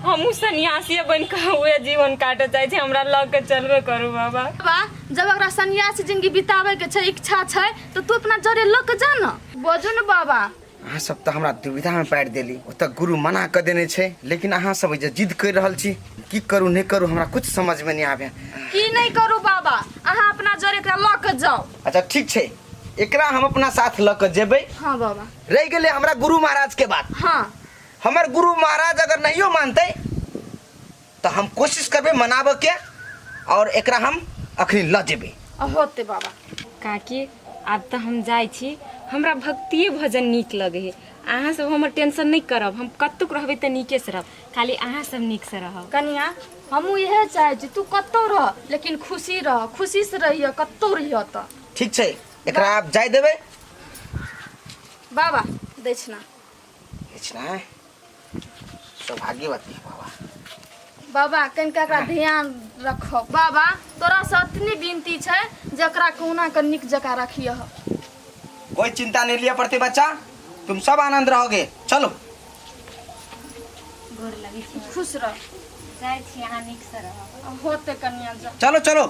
Speaker 2: हम सन्यासी बन के हुए जीवन काटे चाहे छी। हमरा लग के चलबे करू बाबा।
Speaker 3: बाबा, जब अगर सन्यासी जिंदगी बितावे के छै, इच्छा छै तो तू अपना जरे लग जा न। बोझू न बाबा।
Speaker 5: अहाँ सब तो हमरा दुविधा में पाड़ देली। ओत गुरु मना कर देने छै, लेकिन अहाँ सब जे जिद कर रहल छी, की करू नहीं करू हमरा कुछ समझ में नहीं आवे।
Speaker 3: की नहीं करू बाबा, अहाँ अपना जरे एकरा लग के जाओ।
Speaker 5: अच्छा ठीक छै, एकरा हम अपना साथ ल के जेबै।
Speaker 3: हाँ बाबा।
Speaker 5: रह गेले हमरा गुरु महाराज के बात।
Speaker 3: हाँ,
Speaker 5: हमर गुरु महाराज अगर नहीं मानते तो हम कोशिश करबे मनाबे के, और एकरा हम अखनी ल जेबै।
Speaker 3: होते बाबा।
Speaker 2: काकी, अब तो हम जाय छी। हमरा भक्तिए भजन नीक लगे है। अहाँ सब हमर टेंशन नहीं करब। हम कतुक रहबे त नीके से रहब, खाली अहाँ सब नीक से रहब।
Speaker 3: कनिया, हमू यह चाहे छी तू कत्तो रह, लेकिन खुशी रह, खुशी से रहिए, कत्तो रहिए। तो
Speaker 5: ठीक छै, एकरा आप जाय देबै।
Speaker 3: बाबा दक्षिणा।
Speaker 5: है सौभाग्यवती बाबा।
Speaker 3: बाबा कनिका एकरा ध्यान रखो। बाबा, तोरा से इतनी विनती छै जकरा कोना के निक जका रखिए।
Speaker 5: कोई चिंता नहीं लिया पड़ती बच्चा, तुम सब आनंद रहोगे। चलो
Speaker 3: खुश रह।
Speaker 2: जाय छी, अहाँ नीक से रहब।
Speaker 3: होते कन्या जा।
Speaker 5: चलो चलो।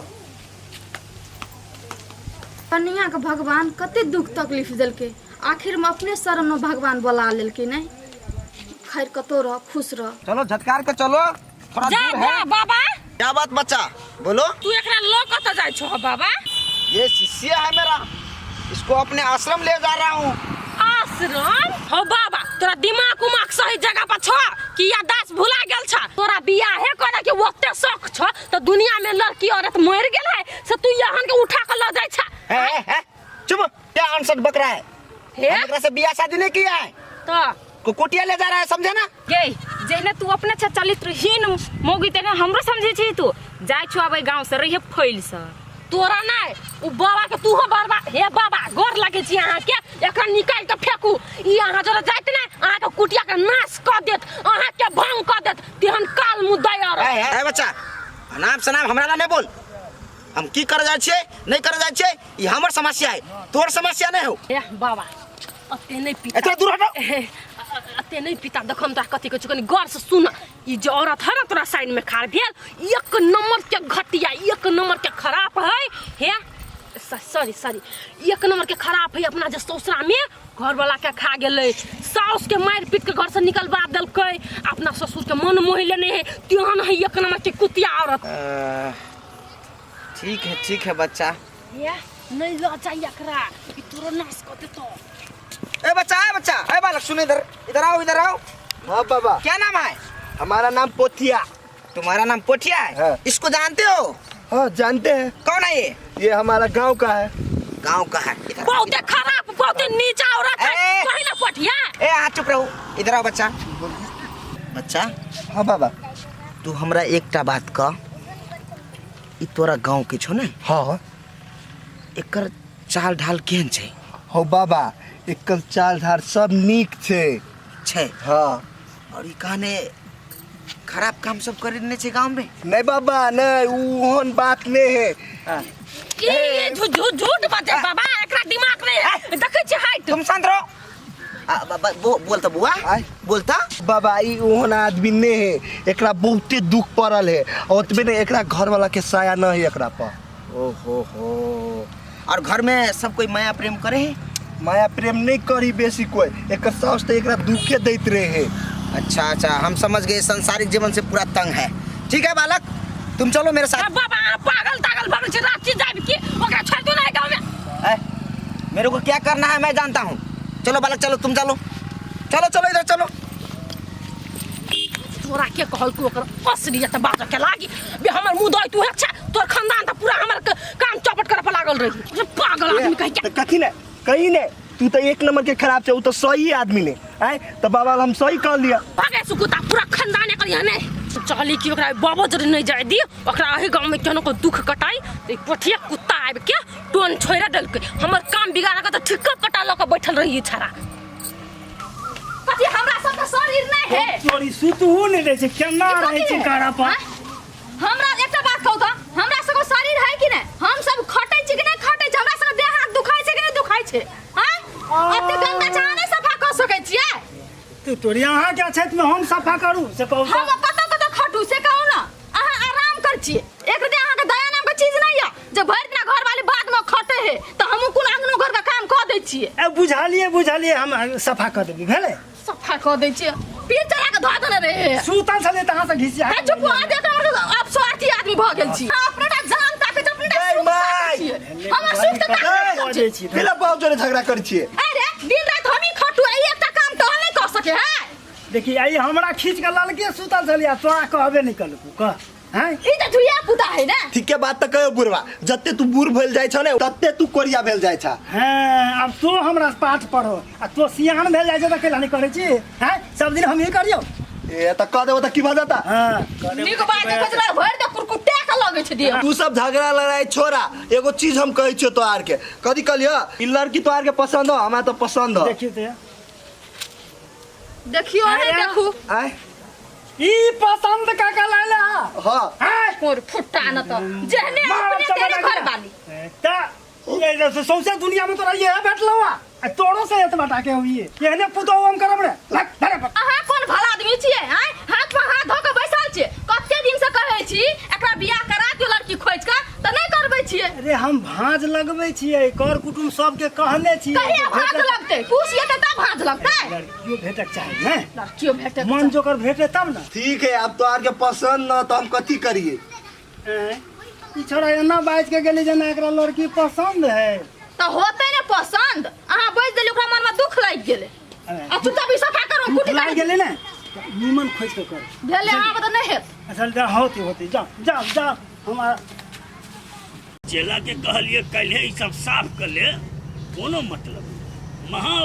Speaker 3: कन्या के भगवान कते दुख तकलीफ देलके, आखिर में अपने शरण में भगवान बुला लेलके। नहीं खैर, कतो रह, खुश रह।
Speaker 5: चलो झटकार के चलो, थोड़ा
Speaker 7: जा
Speaker 5: दूर है।
Speaker 7: जा बाबा,
Speaker 5: क्या बात बच्चा, बोलो।
Speaker 7: तू एकरा लो कत जाय छो बाबा?
Speaker 5: ये शिष्य है मेरा, इसको अपने आश्रम ले जा रहा हूँ।
Speaker 7: आश्रम? हो बाबा, तोरा दिमाग उमाग सही जगह पर छो कि या दास भुला गेल छ? तोरा बियाहे करे के ओते शौक छ तो दुनिया में लड़की औरत मर गेल है से तू यहां के उठा के ल जाय छ?
Speaker 5: है? चुप, क्या अनसठ बक रहा है? हमरा से बियाह शादी नहीं किया है
Speaker 7: तो
Speaker 5: कुटिया ले जा रहा है, समझे ना?
Speaker 2: ये जेने तू अपने छ चरित्रहीन मौगी तेने हमरो समझे छी। तू जाय छु आबे गांव से रहिए फैल से।
Speaker 7: तोरा नहीं, उ बाबा के तू हो बर्बाद। हे बाबा, गोर लगे छी अहाँ के, एकरा निकाल के फेंकू। ई अहाँ जरा जाइत ने, अहाँ के कुटिया के नाश क देत, अहाँ के भंग क देत। तेहन काल मुद्दायर।
Speaker 5: है बच्चा, नाम सनाम हमरा नहीं बोल। हम की कर जाय छे नहीं कर जाय छे, ई हमर समस्या है, तोर समस्या नहीं हो।
Speaker 7: ए बाबा, अते नहीं पिता।
Speaker 5: इतना दूर हटो।
Speaker 7: अते नहीं पिता, देखम तोरा कथी के चुकनी गौर से सुन। ई जो औरत है ना तोरा साइड में खाड़ भेल, एक नंबर के घटिया, एक नंबर के खराब है। हे सॉरी, एक नंबर के खराब है। अपना जे ससुरा में घर वाला के खा गेले, साउस के मार पीट के घर से निकलवा देलकै, अपना ससुर के मन मोह लेने है। तेहन है एक नंबर के कुतिया औरत।
Speaker 5: ठीक है बच्चा।
Speaker 7: ये नहीं ल जाइए एकरा, ई तोरो नाश कर देतो।
Speaker 5: ए बच्चा, ए बालक सुन, इधर आओ।
Speaker 6: हाँ बाबा।
Speaker 5: क्या नाम है?
Speaker 6: हमारा नाम पोथिया।
Speaker 5: तुम्हारा नाम पोठिया है?
Speaker 6: हाँ।
Speaker 5: इसको जानते हो?
Speaker 6: हाँ जानते हैं।
Speaker 5: कौन है ये?
Speaker 6: ये हमारा गांव का है।
Speaker 5: गांव का है?
Speaker 7: बहुत खराब, बहुत नीचा औरत है।
Speaker 5: ए!
Speaker 7: कोई ना पटिया।
Speaker 5: ए हाँ चुप रहो, इधर आओ बच्चा। बच्चा
Speaker 6: हाँ बाबा।
Speaker 5: तू हमरा एकटा बात कह, ई तोरा गांव के छो ने?
Speaker 6: हाँ।
Speaker 5: एकर चाल ढाल केहन छै?
Speaker 6: हो बाबा, एकर चाल ढाल सब नीक
Speaker 5: छै।
Speaker 6: हाँ।
Speaker 5: और ई कहने खराब काम सब करे ने छै गांव में?
Speaker 6: नहीं बाबा नहीं, ओहन बात नहीं है।
Speaker 7: ये झूठ बात है बाबा, एकरा दिमाग नहीं है। देखे छी हाइट।
Speaker 5: तुम शांत रहो। बोलता बुआ, बोलता।
Speaker 6: बाबा ई ओहन आदमी नहीं है, एकरा बहुते दुख पड़ल है। और तबे ने एकरा घर वाला के साया न है एकरा पर।
Speaker 5: ओहो हो। और घर में सब कोई माया प्रेम करे है?
Speaker 6: माया प्रेम नहीं करी बेसी कोई, एकर सास तो एकरा दुखे दैत रहे है।
Speaker 5: अच्छा, हम समझ गए, सांसारिक जीवन से पूरा तंग है। ठीक है बालक, तुम चलो मेरे साथ।
Speaker 7: बाबा पागल भगल से रात जाब के ओकरा छोड़ दो ना गांव में।
Speaker 5: मेरे को क्या करना है मैं जानता हूँ। चलो बालक, चलो तुम चलो इधर चलो।
Speaker 7: तोरा के कहल तू ओकर असलियत बात के लागी बे हमर मुंह दई तू अच्छा तोर खानदान त पूरा हमर काम चौपट करे पर लागल रही। पागल आदमी कह के
Speaker 6: कथी ने कहीं ने, तू तो एक नंबर के खराब छे, उ तो सही आदमी ने। आए तो बाबा हम सही कह लिया।
Speaker 7: भागे सुकुता पूरा खानदान कर हने चली कि ओकरा बाबा जरे नहीं जाय दी, ओकरा अही गांव में केनो को दुख कटाई तो पठिया कुत्ता आबि के टोन छोइरा डल के हमर काम बिगाड़ के तो ठिक्का कटा ल के बैठल रही छरा।
Speaker 3: कथी हमरा सब के शरीर नहीं है?
Speaker 9: चोरी सुतहु नहीं रहे छै, केना रहे छै कारा पर?
Speaker 3: हमरा एकटा बात कहू त, हमरा सब के शरीर है कि नहीं? हम सब खटै छी कि नहीं खटै छी? हमरा सब के देह हाथ दुखाई छै कि नहीं दुखाई छै? हां एते गंदा चाह नहीं सफा कर सकै छियै?
Speaker 9: तो तोरी यहाँ क्या क्षेत्र में हम सफा करू से कहू तो?
Speaker 3: हम कत खटू से कहू ना, अहाँ आराम कर छियै। एक दिन अहाँ के दया नाम के चीज नहीं है जे भरि दिन घर वाली बाद में खटे है त हम कोन अंगनो घर का काम क दै छियै।
Speaker 9: ए बुझालिए हम सफा कर देबी भेले।
Speaker 3: सफा क दै छियै, पीर चढ़ा के धो देने रहे।
Speaker 9: सूतल छले तहाँ से घिसिया।
Speaker 3: ए चुप आ दे त अब स्वार्थी आदमी भ गेल छी। अपनेटा जान ताके अपनेटा सुख ताके छियै। हम सुख ताके
Speaker 9: छी
Speaker 6: फिर बहुत जोरे झगड़ा कर छिए।
Speaker 3: अरे दिन रात हम ही खटू आई एकटा काम तो नहीं कर सके है।
Speaker 9: देखी आई हमरा खींच के ललके सूतल छलिया, तोरा कहबे नहीं कलकू कह। हैं
Speaker 3: ई त झुया पुता है ना।
Speaker 6: ठीक है बात तो कहो बुढ़वा, जत्ते तू बूढ़ भेल जाय छ ने तत्ते तू कोरिया भेल जाय छ।
Speaker 9: हैं अब तो हमरा पाठ पढ़ो आ तो सियान भेल जाय छै त केला नहीं करे छी? हैं सब दिन हम ही करियो।
Speaker 6: ए त कह देबो त की भ जाता?
Speaker 9: हां
Speaker 3: नीक बात देखे छ भर दे कुरकुटे का लगे छ दे।
Speaker 6: तू सब झगड़ा लड़ाई छोड़ा, एगो चीज हम कहै छियो तोहार के, कथी कहलियो? ई लड़की तोहार के पसंद हो? हमरा तो पसंद हो।
Speaker 9: देखियो ते
Speaker 3: देखियो है देखू
Speaker 6: आय
Speaker 9: ई पसंद का लाला।
Speaker 6: हां
Speaker 9: हैं
Speaker 3: और फुट्टा न तो जहने अपने तेरे घर वाली
Speaker 9: ता ये जैसे सौसे दुनिया में तोरा ये बैठलवा आ तोरो से एतबा टाके होइए केहने पुतो हम करब रे लग धरे पर।
Speaker 3: अहाँ कोन भला आदमी छियै? हैं हाथ पर हाथ धो के बैसल छियै। कते दिन से कहै छी एकरा बियाह करा दियो लड़की खोज के त नहीं करबै छियै।
Speaker 9: अरे हम भांज लगबै छियै, कर कुटुम सबके कहने छियै।
Speaker 3: कहिया भांज लगतै? पूछिए त तब भांज लगतै।
Speaker 9: लड़कियों भेटक चाही ने,
Speaker 3: लड़कियों भेटे
Speaker 9: मन जोकर भेटे तब ना।
Speaker 6: ठीक है, अब तोहार के पसंद न तो हम कथी करिए?
Speaker 9: ई छोरा एना बाज के गेली जना एकरा लड़की पसंद है
Speaker 3: त होतै ने पसंद। अहाँ बैज देली ओकरा मन में दुख लागि गेलै आ तू तब ई सफा करो कुटी
Speaker 9: लाग गेले ने नीमन खोज के कर
Speaker 3: भेले अहाँ बता नहीं हेत।
Speaker 9: असल जा होती जा हमारा
Speaker 8: चेला के कहलिए कल्हे ई सब साफ कर ले, कोनो मतलब नहीं। महा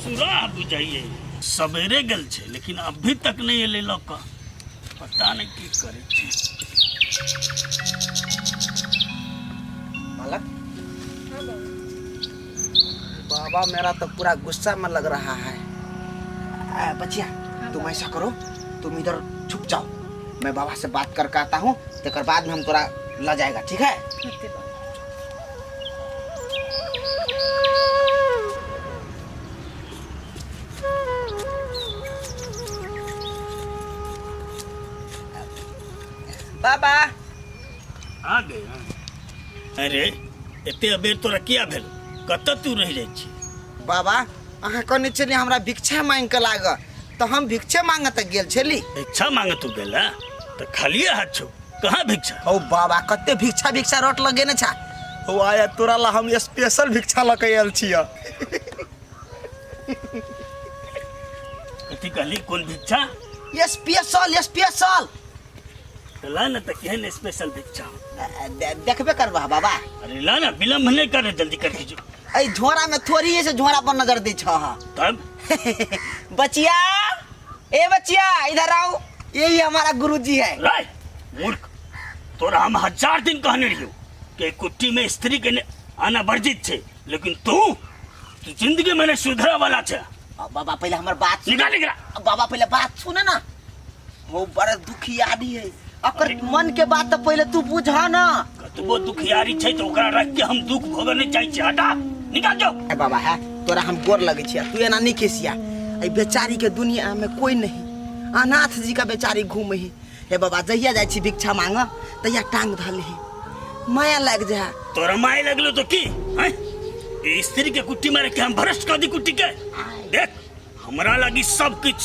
Speaker 8: सुराह बुझाइए सवेरे गल छे लेकिन अभी तक नहीं एले लौका, पता नहीं की करे छे।
Speaker 5: बालक, बाबा मेरा तो पूरा गुस्सा में लग रहा है। बच्चिया तुम ऐसा करो, तुम इधर छुप जाओ, मैं बाबा से बात करके आता हूँ, तेकर बाद में हम तोरा ला जाएगा। ठीक है? बाबा
Speaker 8: आ गए हाँ। अरे एते अबेर तोरा किया भेल? कत तू रह जाय छी?
Speaker 5: बाबा अहाँ कहने छली हमरा भिक्षा मांग के लाग, तो हम भिक्षा मांगत गेल छली।
Speaker 8: भिक्षा मांग तू गेला तो खाली हाथ छो, कहाँ भिक्षा?
Speaker 5: ओ बाबा कते भिक्षा रोट लगेने छा।
Speaker 6: हो आया तोरा ला हम स्पेशल भिक्षा लके आयल छिया।
Speaker 8: कथी कहली कौन भिक्षा
Speaker 5: स्पेशल स्पेशल
Speaker 8: ला ना तो केहन स्पेशल भिक्षा
Speaker 5: देखबे करबा बाबा।
Speaker 8: अरे ला ना विलम्ब नहीं कर जल्दी कर दीजिए।
Speaker 5: ऐ झोरा में थोड़ी ऐसे झोरा पर नजर दी छ
Speaker 8: तब
Speaker 5: बचिया ए बचिया इधर आओ, यही हमारा गुरुजी है।
Speaker 8: राय मूर्ख, तोरा हम 1000 दिन कहने रहियो कि कुट्टी में स्त्री के आना वर्जित छे, लेकिन तू जिंदगी में सुधरा वाला छे।
Speaker 5: बाबा पहले हमार बात
Speaker 8: निकाल निकला।
Speaker 5: बाबा पहले बात सुने ना, वो बड़ा दुखी आदमी है, अकर मन के बात तो पहले तू बुझा ना।
Speaker 8: कतबो दुखियारी छे तो ओकरा रख के हम दुख भोगऽ नहीं चाहि छी। हटा निकाल जाओ।
Speaker 5: ए बाबा है तोरा हम गोर लगे छिया, तू एना नहीं केसिया। ए बेचारी के दुनिया में कोई नहीं, अनाथ जी का बेचारी घूमे ही। हे बाबा जहिया जाय छी भिक्षा मांग तहिया टांग धले ही, माया लग जा।
Speaker 8: तोरा माय लगलो तो की हैं? ए स्त्री के कुट्टी मारे के हम भ्रष्ट कर दी कुट्टी के। देख हमरा लगी सब कुछ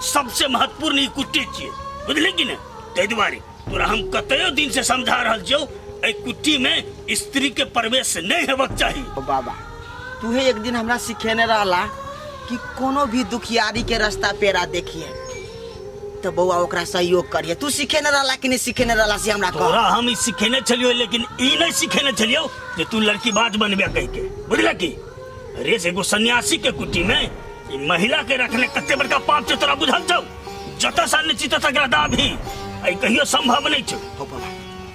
Speaker 8: सबसे महत्वपूर्ण ई कुट्टी छिए, बुझली कि नहीं? तै दुआरे तोरा हम कतयो दिन से समझा रहल छियौ ए कुट्टी में स्त्री के प्रवेश नहीं हेबाक चाही।
Speaker 5: बाबा तू ही एक दिन हमरा सिखेने रहला कि कोनो भी दुखियारी के रास्ता पेरा देखिए तो बउआ ओकरा सहयोग करिए। तू सिखेने रहला कि नहीं सिखेने रहला से हमरा
Speaker 8: तोरा
Speaker 5: कह।
Speaker 8: हम ई सिखेने छलियो, लेकिन ई नहीं सिखेने छलियो जे तू लड़की बाज बनबे कह के, बुझला की? अरे एगो सन्यासी के कुटी में ई महिला के रखने कते बड़का पाप छे तोरा बुझल छौ? जत सा निश्चित तकरा दा भी आई कहियो संभव नहीं छौ।
Speaker 5: हो बाबा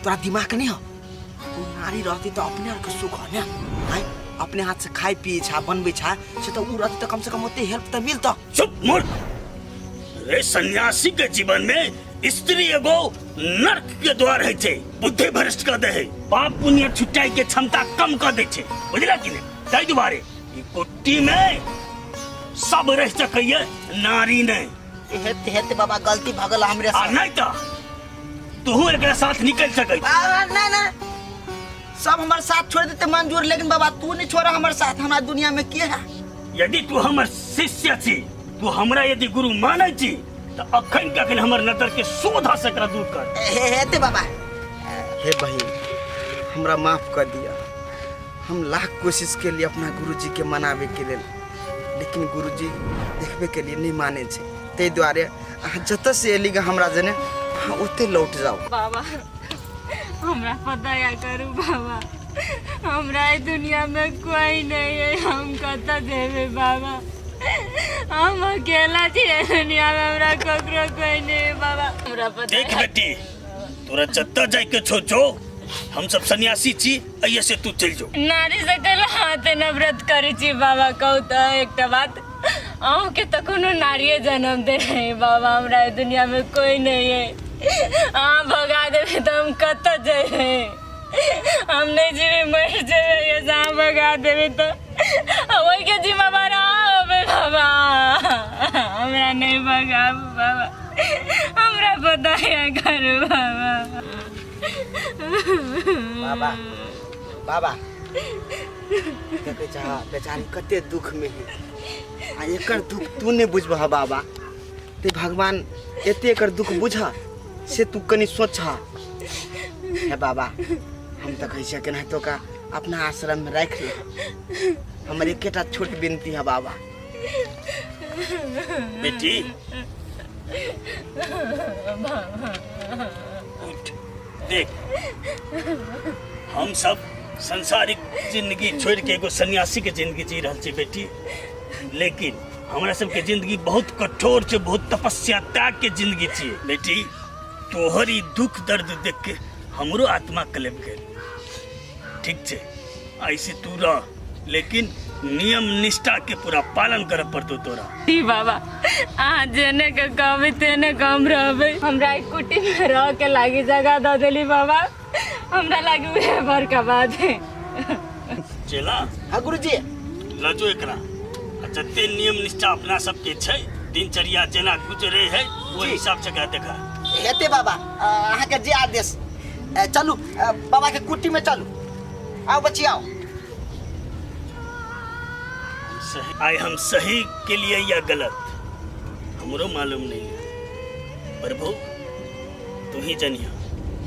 Speaker 5: तोरा दिमाग नहीं हो? तू नारी रहती तो अपने और के सुख हो ना, हाय अपने हाथ से खाए पिए छा बनबे छा से तो उ रहती तो कम से कम ओते हेल्प तो मिलता।
Speaker 8: चुप मूर्ख, अरे सन्यासी के जीवन में स्त्री एगो नर्क के द्वार है छे, बुद्धि भ्रष्ट कर दे है, पाप पुण्य छुटाई के क्षमता कम कर दे छे, बुझला कि नहीं? ताई दुआरे ई कुट्टी में सब रह सकैये, नारी नहीं।
Speaker 5: हेते हेते बाबा गलती भगल हमरे
Speaker 8: आ
Speaker 5: से।
Speaker 8: नहीं तो तू एकरा साथ निकल सकै।
Speaker 5: ना ना सब हमारे साथ छोड़ देते मंजूर, लेकिन बाबा तू नहीं छोड़ा हमारे साथ, हमारा दुनिया में के है?
Speaker 8: यदि तू हमर शिष्य छी, तू हमरा यदि गुरु मानै छी तो अखन के अखन हमर नजर के शोधा से एकरा दूर कर।
Speaker 5: हेते बाबा। हे बहन हमरा माफ कर दिया, हम लाख कोशिश के लिए अपना गुरुजी के मनावे के लिए, लेकिन गुरुजी देखबे के लिए नहीं माने छे। ते द्वारे जत से एली हमरा जने ओते लौट जाओ।
Speaker 2: बाबा हमरा पता या करू बाबा, हमरा ई दुनिया में कोई नहीं है, हम कत जेबे बाबा? हम अकेला छी दुनिया में, हमरा ककरो कोई नहीं है बाबा। हमरा पता
Speaker 8: देख बेटी तोरा जत्ता जाय के छो जो, हम सब सन्यासी छी, अइये से तू चल जो।
Speaker 2: नारी से कल हाथे नफरत करी छी बाबा। कहू तो एकटा बात, अहूँ के तो कोनो नारिये जन्म दे रहे बाबा, हमरा ई दुनिया में कोई नहीं है। हाँ भगा देवे तो हम कत जेबे? हम नहीं जीवे मर जेबे, ये जहाँ भगा देवे तो वही के जिम्मेवार होबे बाबा। हमरा नहीं भगाबू बाबा, हमरा पता है करू बाबा।
Speaker 5: बाबा बाबा देखे चाह बेचारी कते दुख में है, आ एकर दुख तू नहीं बुझबह बाबा। ते भगवान एते एकर दुख बुझा से तू कनी सोचा। हे बाबा हम तो कह सके नहीं तो का अपना आश्रम में रख ले, हमर एकेटा छोट विनती है बाबा।
Speaker 8: बेटी उठ, देख हम सब संसारिक जिंदगी छोड़ के एगो सन्यासी के जिंदगी जी रहल छी बेटी, लेकिन हमरा सबके जिंदगी बहुत कठोर छे, बहुत तपस्या त्याग के जिंदगी छे बेटी। तोहरी दुख दर्द देख के हमरो आत्मा कलप गए। ठीक छे ऐसे तू रह, लेकिन नियम निष्ठा के पूरा पालन करे पड़तो तोरा।
Speaker 2: जी बाबा, आज जेने के कहबे तेने कम रहबे। हमरा ई कुटी में रह के लागी जगह द देली बाबा, हमरा लागी वे बड़का बात है।
Speaker 8: चला
Speaker 5: हाँ गुरुजी
Speaker 8: लजो एकरा जते नियम निष्ठा अपना सबके छै, दिनचर्या जेना गुजरे है वो हिसाब से देखा
Speaker 5: हेते बाबा। अहाँ के जे आदेश, चलू बाबा के कुटी में चलू। आओ बच्ची आओ।
Speaker 8: आए हम सही के लिए या गलत हमरो मालूम नहीं है, प्रभु तू ही जनिया।